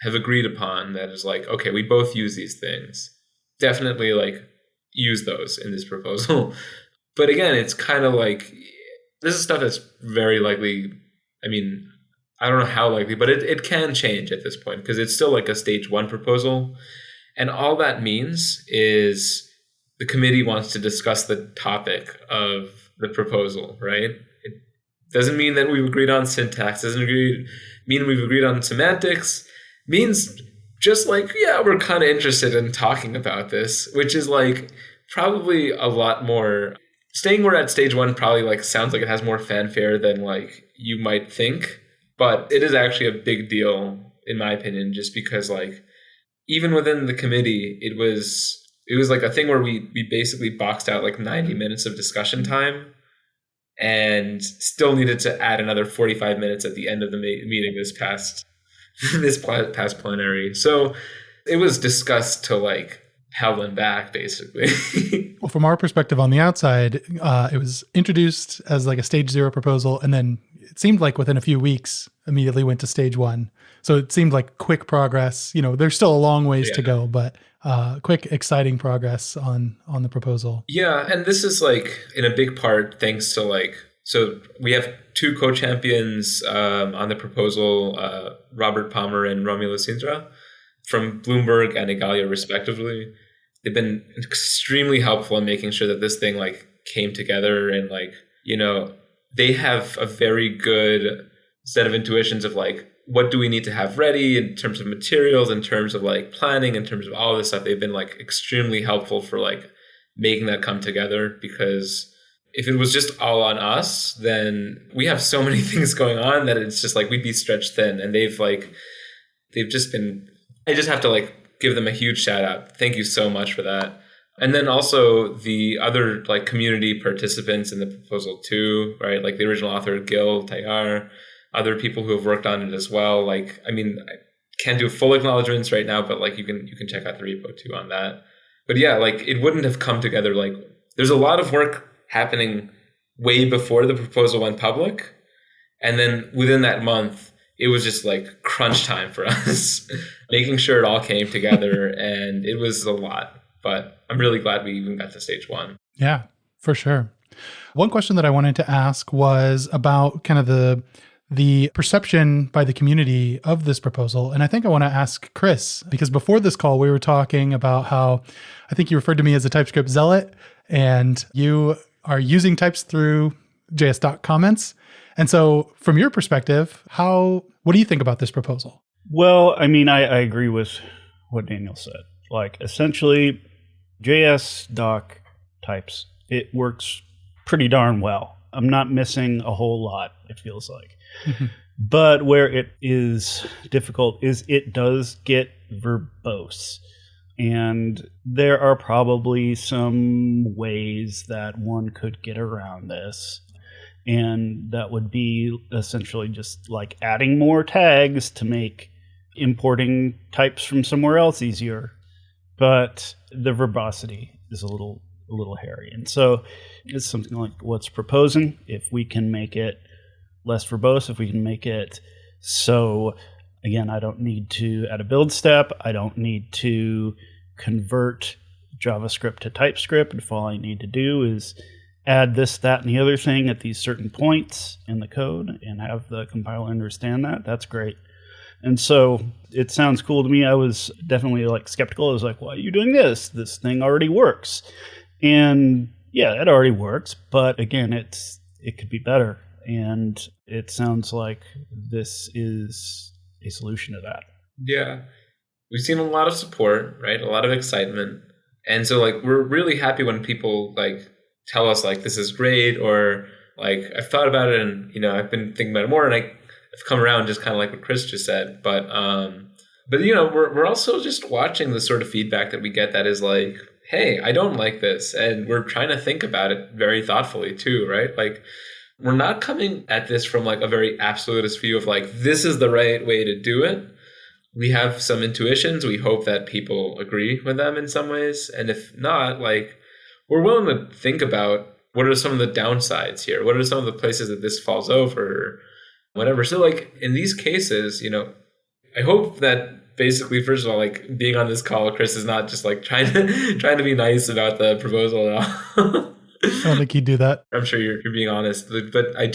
have agreed upon that is like, okay, we both use these things. Definitely like use those in this proposal. But again, it's kind of like, this is stuff that's very likely, I mean, I don't know how likely, but it can change at this point because it's still like a stage 1 proposal. And all that means is the committee wants to discuss the topic of the proposal, right? It doesn't mean that we've agreed on syntax, doesn't mean we've agreed on semantics, means just like, yeah, we're kind of interested in talking about this, which is like probably a lot more, staying we're at stage 1 probably like sounds like it has more fanfare than like you might think, but it is actually a big deal in my opinion, just because like, even within the committee, it was like a thing where we basically boxed out like 90 minutes of discussion time and still needed to add another 45 minutes at the end of the meeting this past this past plenary. So it was discussed to like hell and back, basically.
Well, from our perspective on the outside, it was introduced as like a stage 0 proposal, and then it seemed like within a few weeks, immediately went to stage 1. So it seemed like quick progress. There's still a long ways to go, but quick, exciting progress on the proposal.
Yeah, and this is like in a big part thanks to like, so we have 2 co-champions on the proposal, Robert Palmer and Romulus Indra from Bloomberg and Igalia respectively. They've been extremely helpful in making sure that this thing like came together, and like, they have a very good set of intuitions of like, what do we need to have ready in terms of materials, in terms of like planning, in terms of all this stuff. They've been like extremely helpful for like making that come together, because if it was just all on us, then we have so many things going on that it's just like we'd be stretched thin. And they've just been, I just have to like give them a huge shout out. Thank you so much for that. And then also the other like community participants in the proposal too, right? Like the original author, Gil Tayar, other people who have worked on it as well. Like, I mean, I can't do full acknowledgements right now, but like you can check out the repo too on that. But yeah, like it wouldn't have come together. Like there's a lot of work happening way before the proposal went public. And then within that month, it was just like crunch time for us, making sure it all came together. And it was a lot, but I'm really glad we even got to stage 1.
Yeah, for sure. One question that I wanted to ask was about kind of the perception by the community of this proposal. And I think I want to ask Chris, because before this call, we were talking about how I think you referred to me as a TypeScript zealot, and you are using types through JS doc comments. And so from your perspective, what do you think about this proposal?
Well, I mean, I agree with what Daniel said. Like, essentially, JS doc types, it works pretty darn well. I'm not missing a whole lot, it feels like. Mm-hmm. But where it is difficult is it does get verbose. And there are probably some ways that one could get around this. And that would be essentially just like adding more tags to make importing types from somewhere else easier. But the verbosity is a little hairy. And so it's something like what's proposing. If we can make it less verbose, if we can make it so, again, I don't need to add a build step. I don't need to convert JavaScript to TypeScript. If all I need to do is add this, that, and the other thing at these certain points in the code and have the compiler understand that, that's great. And so it sounds cool to me. I was definitely like skeptical. I was like, why are you doing this? This thing already works. And yeah, it already works. But again, it could be better. And it sounds like this is a solution to that.
Yeah. We've seen a lot of support, right? A lot of excitement. And so like we're really happy when people like tell us like this is great, or like I've thought about it and I've been thinking about it more, and I've come around, just kind of like what Chris just said. But we're also just watching the sort of feedback that we get that is like, hey, I don't like this, and we're trying to think about it very thoughtfully too, right? Like we're not coming at this from like a very absolutist view of like this is the right way to do it. We have some intuitions. We hope that people agree with them in some ways, and if not, like we're willing to think about what are some of the downsides here? What are some of the places that this falls over? Whatever. So like in these cases, I hope that basically, first of all, like being on this call, Chris is not just like trying to be nice about the proposal at all.
I don't think he'd do that.
I'm sure you're being honest, but I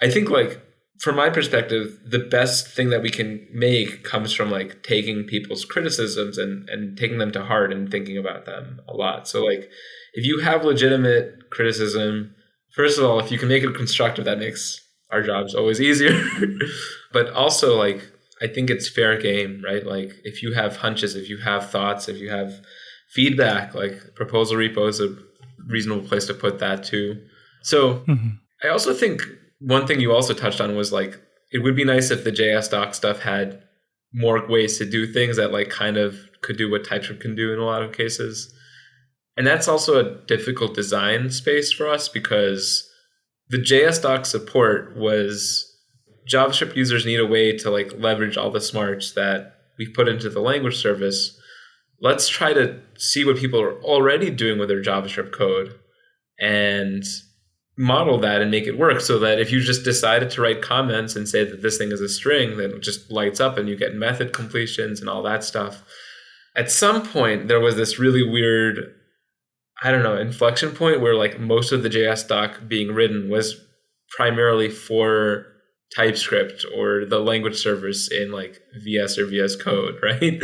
think like from my perspective, the best thing that we can make comes from like taking people's criticisms and taking them to heart and thinking about them a lot. So like if you have legitimate criticism, first of all, if you can make it constructive, that makes our jobs always easier. But also like I think it's fair game, right? Like if you have hunches, if you have thoughts, if you have feedback, like proposal repo is a reasonable place to put that too. So I also think one thing you also touched on was like, it would be nice if the JS doc stuff had more ways to do things that like kind of could do what TypeScript can do in a lot of cases. And that's also a difficult design space for us because the JS doc support was JavaScript users need a way to like leverage all the smarts that we've put into the language service. Let's try to see what people are already doing with their JavaScript code and model that and make it work, so that if you just decided to write comments and say that this thing is a string, then it just lights up and you get method completions and all that stuff. At some point, there was this really weird, inflection point where like most of the JS doc being written was primarily for TypeScript or the language servers in like VS or VS Code, right?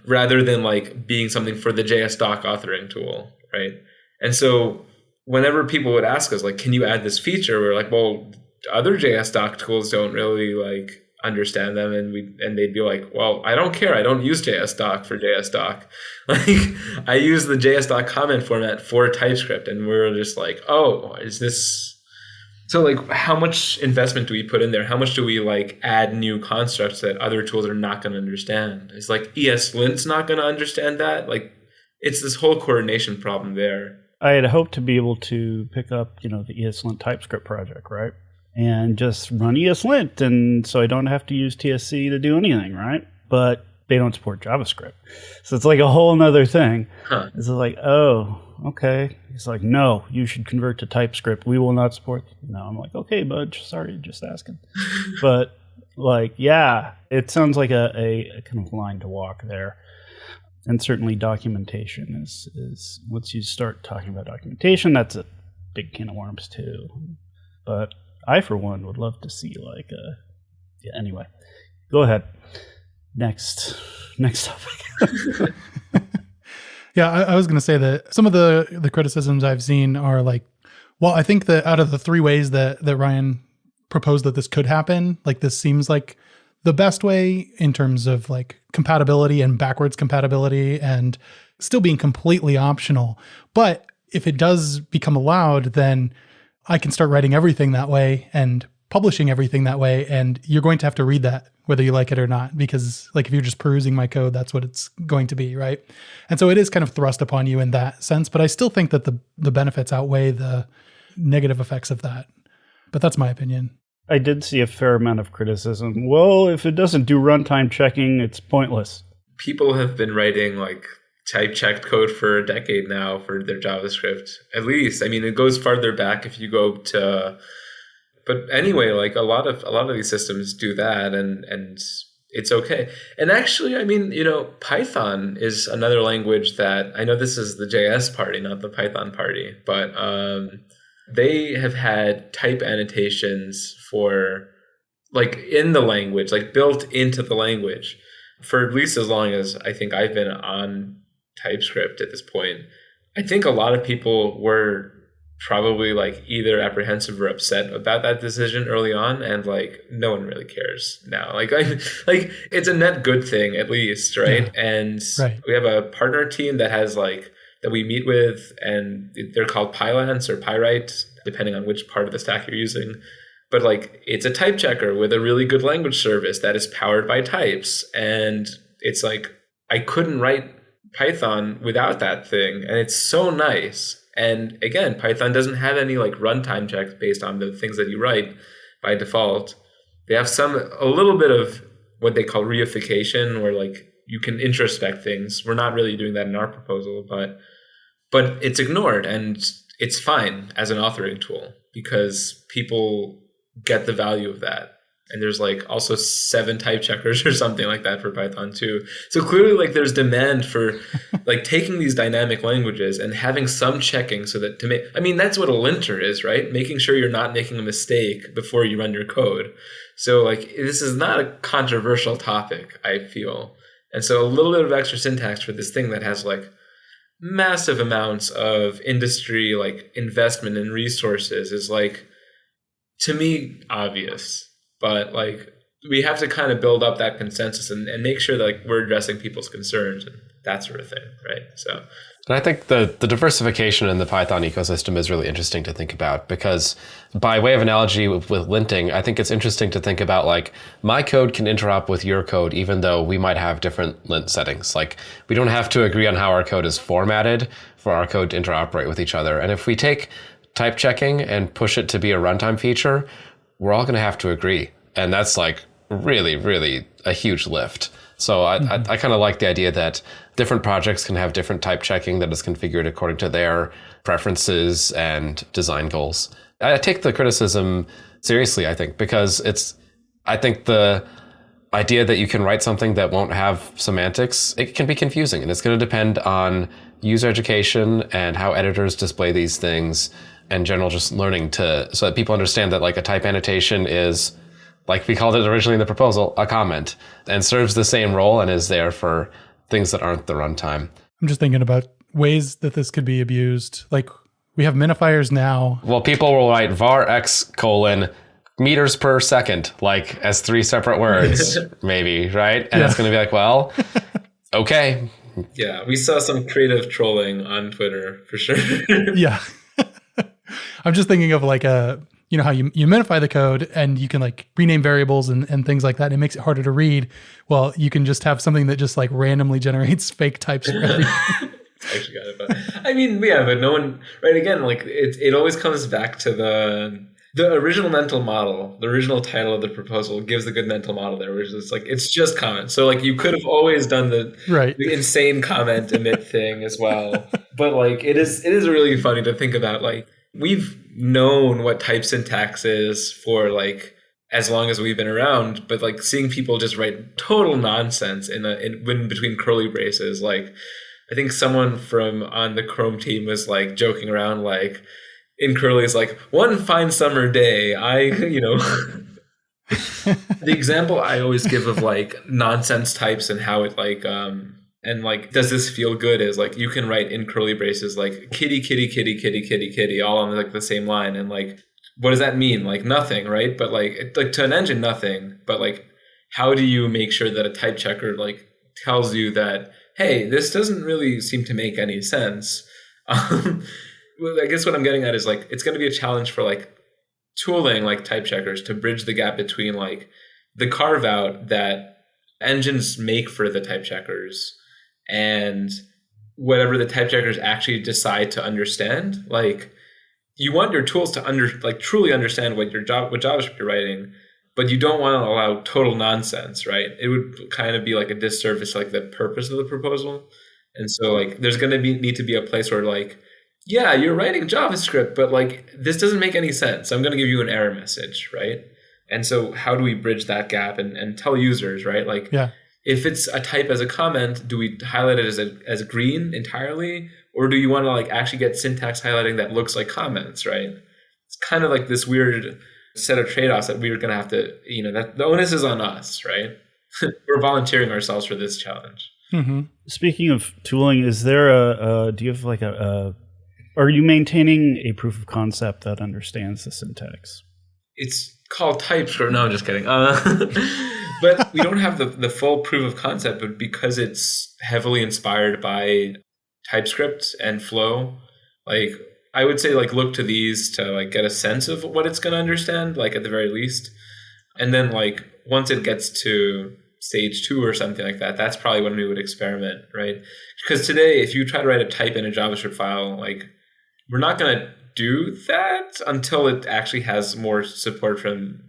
Rather than like being something for the JS doc authoring tool, right? And so whenever people would ask us, like, can you add this feature? We're like, well, other JS doc tools don't really like understand them. And they'd be like, well, I don't care. I don't use JS doc for JS doc. Like, I use the JS doc comment format for TypeScript. And we're just like, oh, is this... So like, how much investment do we put in there? How much do we like add new constructs that other tools are not going to understand? Is like ESLint's not going to understand that? Like, it's this whole coordination problem there.
I had hoped to be able to pick up, the ESLint TypeScript project, right? And just run ESLint, and so I don't have to use TSC to do anything, right? But they don't support JavaScript. So it's like a whole nother thing. Huh. It's like, oh, okay. It's like, no, you should convert to TypeScript. We will not support. No, I'm like, okay, bud, sorry, just asking. But like, yeah, it sounds like a kind of line to walk there. And certainly documentation is once you start talking about documentation, that's a big can of worms too. But I, for one, would love to see anyway. Go ahead. Next topic.
Yeah, I was going to say that some of the criticisms I've seen are like, well, I think that out of the three ways that Ryan proposed that this could happen, like this seems like the best way in terms of like compatibility and backwards compatibility and still being completely optional. But if it does become allowed, then I can start writing everything that way and publishing everything that way. And you're going to have to read that whether you like it or not, because like if you're just perusing my code, that's what it's going to be, right? And so it is kind of thrust upon you in that sense. But I still think that the benefits outweigh the negative effects of that. But that's my opinion.
I did see a fair amount of criticism. Well, if it doesn't do runtime checking, it's pointless.
People have been writing like type checked code for a decade now for their JavaScript, at least. I mean, it goes farther back if you go to, but anyway, like a lot of these systems do that, and it's okay. And actually, I mean, Python is another language that, I know this is the JS party, not the Python party, but they have had type annotations for like in the language, like built into the language for at least as long as I think I've been on TypeScript at this point. I think a lot of people were probably like either apprehensive or upset about that decision early on, and like no one really cares now. Like it's a net good thing at least, right? Yeah. And right. We have a partner team that has like that we meet with, and they're called Pylance or Pyrite, depending on which part of the stack you're using. But like, it's a type checker with a really good language service that is powered by types. And it's like, I couldn't write Python without that thing. And it's so nice. And again, Python doesn't have any like runtime checks based on the things that you write by default. They have a little bit of what they call reification, where like you can introspect things. We're not really doing that in our proposal, but it's ignored, and it's fine as an authoring tool because people get the value of that. And there's like also 7 type checkers or something like that for Python too. So clearly like there's demand for like taking these dynamic languages and having some checking so that that's what a linter is, right? Making sure you're not making a mistake before you run your code. So like this is not a controversial topic, I feel. And so a little bit of extra syntax for this thing that has like massive amounts of industry like investment and resources is like, to me, obvious. But like we have to kind of build up that consensus and make sure that like we're addressing people's concerns and that sort of thing, right? So,
and I think the diversification in the Python ecosystem is really interesting to think about, because by way of analogy with linting, I think it's interesting to think about like my code can interop with your code even though we might have different lint settings. Like we don't have to agree on how our code is formatted for our code to interoperate with each other. And if we take type checking and push it to be a runtime feature, we're all going to have to agree. And that's like really, really a huge lift. So I kind of like the idea that different projects can have different type checking that is configured according to their preferences and design goals. I take the criticism seriously, I think, because I think the idea that you can write something that won't have semantics, it can be confusing, and it's going to depend on user education and how editors display these things and general just learning so that people understand that like a type annotation is, like we called it originally in the proposal, a comment, and serves the same role and is there for things that aren't the runtime.
I'm just thinking about ways that this could be abused. Like we have minifiers now.
Well, people will write var x : meters per second, like as 3 separate words, maybe, right? And it's going to be like, well, okay.
Yeah, we saw some creative trolling on Twitter for sure.
Yeah. I'm just thinking of like how you minify the code and you can like rename variables and things like that. And it makes it harder to read. Well, you can just have something that just like randomly generates fake types for everything.
I actually got it. But I mean, yeah, but no one, right? Again, like it always comes back to the original mental model. The original title of the proposal gives a good mental model there, which is like, it's just comments. So like you could have always done the insane comment emit thing as well. But like it is really funny to think about. Like we've known what type syntax is for like as long as we've been around, but like seeing people just write total nonsense in between curly braces. Like I think someone from on the Chrome team was like joking around like in curly's like, one fine summer day, the example I always give of like nonsense types and how it like and like, does this feel good is like, you can write in curly braces, like kitty, kitty, kitty, kitty, kitty, kitty, all on like the same line. And like, what does that mean? Like nothing, right? But like to an engine, nothing. But like, how do you make sure that a type checker like tells you that, hey, this doesn't really seem to make any sense? I guess what I'm getting at is like, it's going to be a challenge for like tooling, like type checkers to bridge the gap between like the carve out that engines make for the type checkers and whatever the type checkers actually decide to understand. Like you want your tools to truly understand what JavaScript you're writing, but you don't want to allow total nonsense, right? It would kind of be like a disservice, like the purpose of the proposal. And so like, there's going to need to be a place where like, yeah, you're writing JavaScript, but like, this doesn't make any sense. I'm going to give you an error message, right? And so how do we bridge that gap and tell users, right? Like, if it's a type as a comment, do we highlight it as green entirely? Or do you want to like actually get syntax highlighting that looks like comments, right? It's kind of like this weird set of trade-offs that we're going to have to, that the onus is on us, right? We're volunteering ourselves for this challenge.
Mm-hmm. Speaking of tooling, is there do you have like are you maintaining a proof of concept that understands the syntax?
It's called TypeScript. No, I'm just kidding. But we don't have the full proof of concept, but because it's heavily inspired by TypeScript and Flow, like I would say like look to these to like get a sense of what it's going to understand, like at the very least. And then like once it gets to stage 2 or something like that, that's probably when we would experiment, right? Because today, if you try to write a type in a JavaScript file, like we're not going to do that until it actually has more support from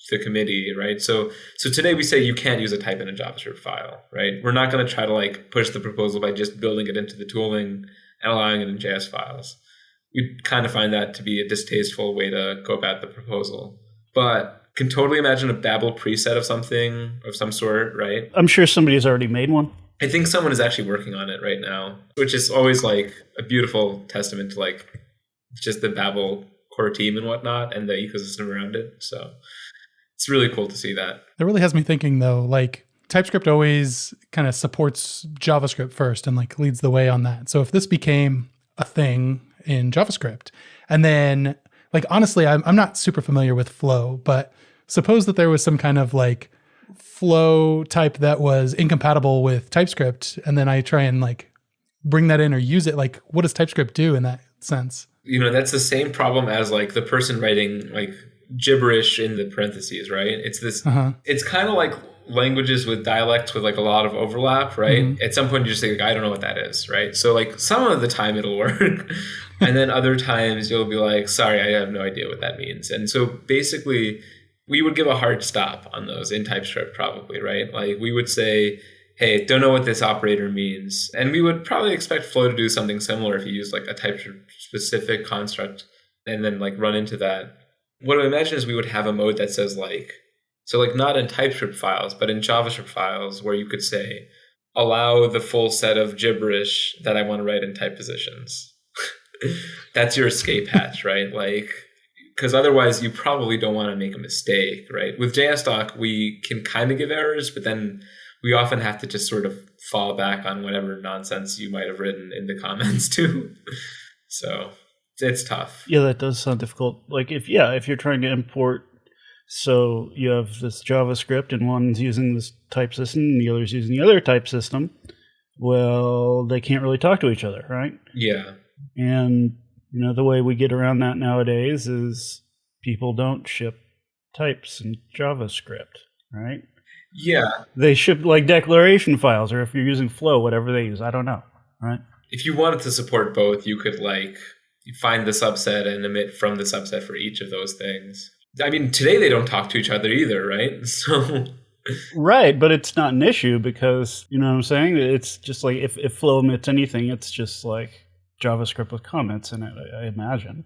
the committee, right? So today we say you can't use a type in a JavaScript file, right? We're not going to try to like push the proposal by just building it into the tooling and allowing it in JS files. We kind of find that to be a distasteful way to go about the proposal. But can totally imagine a Babel preset of something of some sort, right?
I'm sure somebody's already made one.
I think someone is actually working on it right now, which is always like a beautiful testament to like just the Babel core team and whatnot and the ecosystem around it. So it's really cool to see that.
That really has me thinking though, like TypeScript always kind of supports JavaScript first and like leads the way on that. So if this became a thing in JavaScript and then like, honestly, I'm not super familiar with Flow, but suppose that there was some kind of like Flow type that was incompatible with TypeScript, and then I try and like bring that in or use it. Like, what does TypeScript do in that sense?
That's the same problem as like the person writing like gibberish in the parentheses, right? It's this, It's kind of like languages with dialects with like a lot of overlap, right? Mm-hmm. At some point you just think, like, I don't know what that is, right? So like some of the time it'll work. And then other times you'll be like, sorry, I have no idea what that means. And so basically we would give a hard stop on those in TypeScript probably, right? Like we would say, hey, don't know what this operator means. And we would probably expect Flow to do something similar if you use like a TypeScript specific construct and then like run into that. What I imagine is we would have a mode that says like, so like not in TypeScript files, but in JavaScript files where you could say, allow the full set of gibberish that I want to write in type positions. That's your escape hatch, right? Like, because otherwise you probably don't want to make a mistake, right? With JSDoc, we can kind of give errors, but then we often have to just sort of fall back on whatever nonsense you might have written in the comments too. So it's tough.
Yeah, that does sound difficult. Like if you're trying to import, so you have this JavaScript and one's using this type system and the other's using the other type system, well, they can't really talk to each other, right?
Yeah.
And the way we get around that nowadays is people don't ship types in JavaScript, right?
Yeah.
They ship like declaration files, or if you're using Flow, whatever they use, I don't know, right?
If you wanted to support both, you could like find the subset and emit from the subset for each of those things. I mean, today they don't talk to each other either, right? So
right, but it's not an issue because, you know what I'm saying? It's just like if Flow emits anything, it's just like JavaScript with comments in it, I imagine.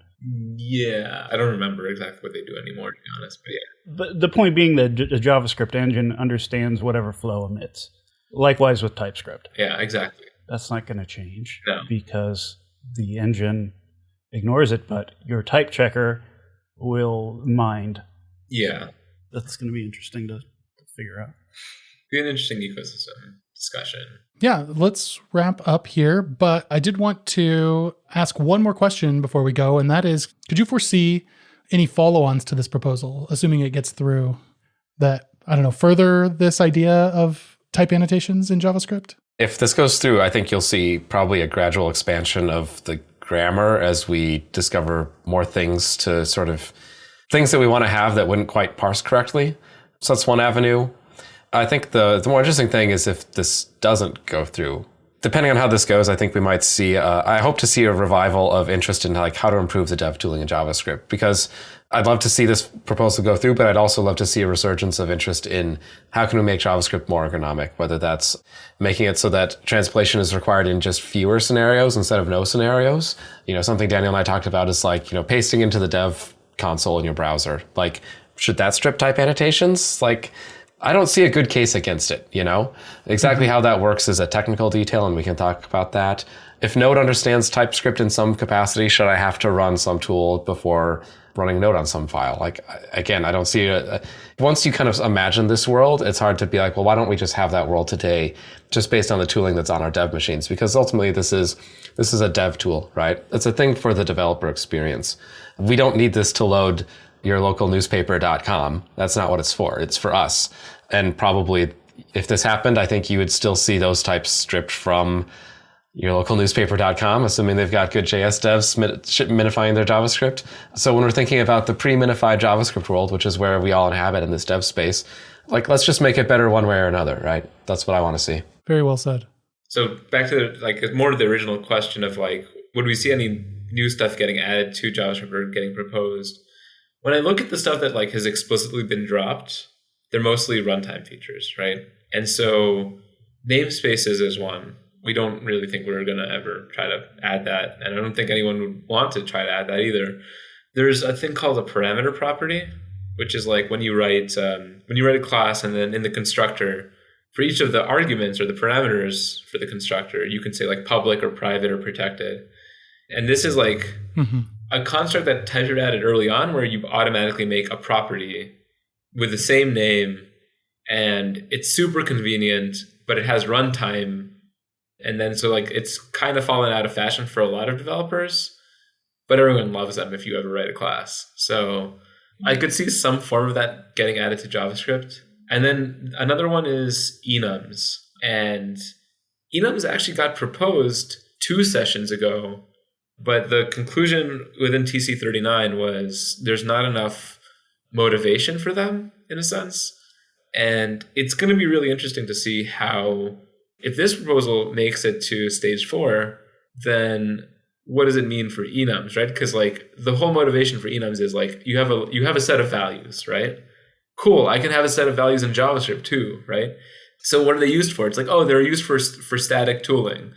Yeah, I don't remember exactly what they do anymore, to be honest, but yeah.
But the point being that the JavaScript engine understands whatever Flow emits. Likewise with TypeScript.
Yeah, exactly.
That's not going to change
because
the engine ignores it, but your type checker will mind.
Yeah.
That's going to be interesting to figure out.
Be an interesting ecosystem discussion.
Yeah, let's wrap up here. But I did want to ask one more question before we go, and that is, could you foresee any follow-ons to this proposal, assuming it gets through, that, I don't know, further this idea of type annotations in JavaScript?
If this goes through, I think you'll see probably a gradual expansion of the grammar as we discover more things to sort of things that we want to have that wouldn't quite parse correctly. So that's one avenue. I think the more interesting thing is if this doesn't go through. Depending on how this goes, I think we might see, I hope to see a revival of interest in like how to improve the dev tooling in JavaScript, because I'd love to see this proposal go through, but I'd also love to see a resurgence of interest in how can we make JavaScript more ergonomic, whether that's making it so that translation is required in just fewer scenarios instead of no scenarios. Something Daniel and I talked about is like, pasting into the dev console in your browser. Like, should that strip type annotations? Like, I don't see a good case against it, Exactly how that works is a technical detail, and we can talk about that. If Node understands TypeScript in some capacity, should I have to run some tool before running Node on some file? Like, again, I don't see it. Once you kind of imagine this world, it's hard to be like, well, why don't we just have that world today just based on the tooling that's on our dev machines? Because ultimately this is a dev tool, right? It's a thing for the developer experience. We don't need this to load your local newspaper.com. That's not what it's for. It's for us. And probably if this happened, I think you would still see those types stripped from your local newspaper.com, assuming they've got good JS devs minifying their JavaScript. So when we're thinking about the pre-minified JavaScript world, which is where we all inhabit in this dev space, like, let's just make it better one way or another, right? That's what I want to see.
Very well said.
So back to more to the original question of like, would we see any new stuff getting added to JavaScript or getting proposed? When I look at the stuff that like has explicitly been dropped, they're mostly runtime features, right? And so namespaces is one. We don't really think we're going to ever try to add that. And I don't think anyone would want to try to add that either. There's a thing called a parameter property, which is like when you write a class and then in the constructor, for each of the arguments or the parameters for the constructor, you can say like public or private or protected. And this is like a construct that TypeScript added early on where you automatically make a property with the same name, and it's super convenient, but it has runtime. And then so like it's kind of fallen out of fashion for a lot of developers, but everyone loves them if you ever write a class. So I could see some form of that getting added to JavaScript. And then another one is enums. And enums actually got proposed 2 sessions ago, but the conclusion within TC39 was there's not enough motivation for them, in a sense. And it's going to be really interesting to see how, if this proposal makes it to stage 4, then what does it mean for enums, right? Because like the whole motivation for enums is like you have a set of values, right? cool, I can have a set of values in JavaScript too, right? So what are they used for? It's like, oh, they're used for static tooling.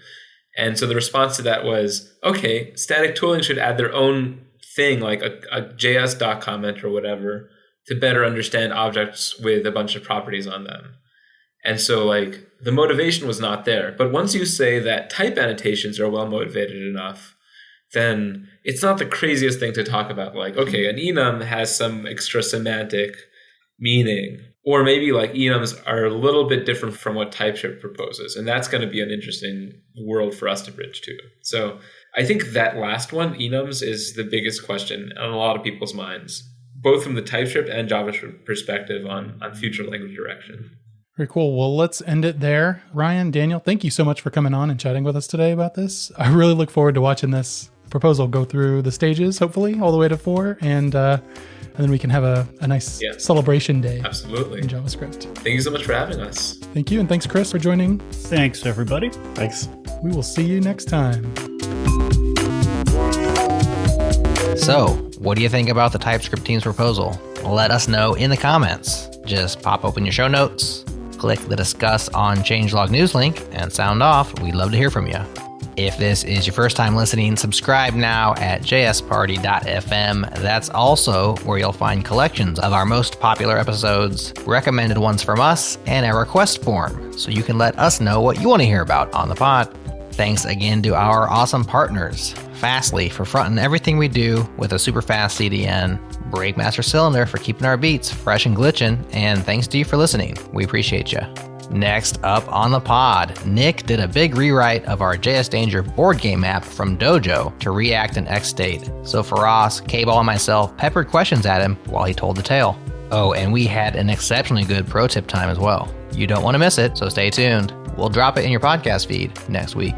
And so the response to that was, okay, static tooling should add their own thing, like a JS doc comment or whatever, to better understand objects with a bunch of properties on them. And so like the motivation was not there. But once you say that type annotations are well motivated enough, then it's not the craziest thing to talk about. Like, okay, an enum has some extra semantic meaning, or maybe like enums are a little bit different from what TypeScript proposes. And that's going to be an interesting world for us to bridge to. So I think that last one, enums, is the biggest question on a lot of people's minds, both from the TypeScript and JavaScript perspective on future language direction.
Very cool. Well, let's end it there. Ryan, Daniel, thank you so much for coming on and chatting with us today about this. I really look forward to watching this proposal go through the stages, hopefully, all the way to 4. And then we can have a nice celebration day.
Absolutely.
In JavaScript.
Thank you so much for having us.
Thank you. And thanks, Chris, for joining.
Thanks, everybody.
Thanks.
We will see you next time.
So, what do you think about the TypeScript team's proposal? Let us know in the comments. Just pop open your show notes, click the Discuss on Changelog news link, and sound off. We'd love to hear from you. If this is your first time listening, subscribe now at jsparty.fm. That's also where you'll find collections of our most popular episodes, recommended ones from us, and a request form, so you can let us know what you want to hear about on the pod. Thanks again to our awesome partners, Fastly for fronting everything we do with a super fast CDN, Breakmaster Cylinder for keeping our beats fresh and glitching, and thanks to you for listening. We appreciate you. Next up on the pod, Nick did a big rewrite of our JS Danger board game app from Dojo to React and XState. So for Ross, K-Ball, and myself peppered questions at him while he told the tale. Oh, and we had an exceptionally good pro tip time as well. You don't want to miss it, so stay tuned. We'll drop it in your podcast feed next week.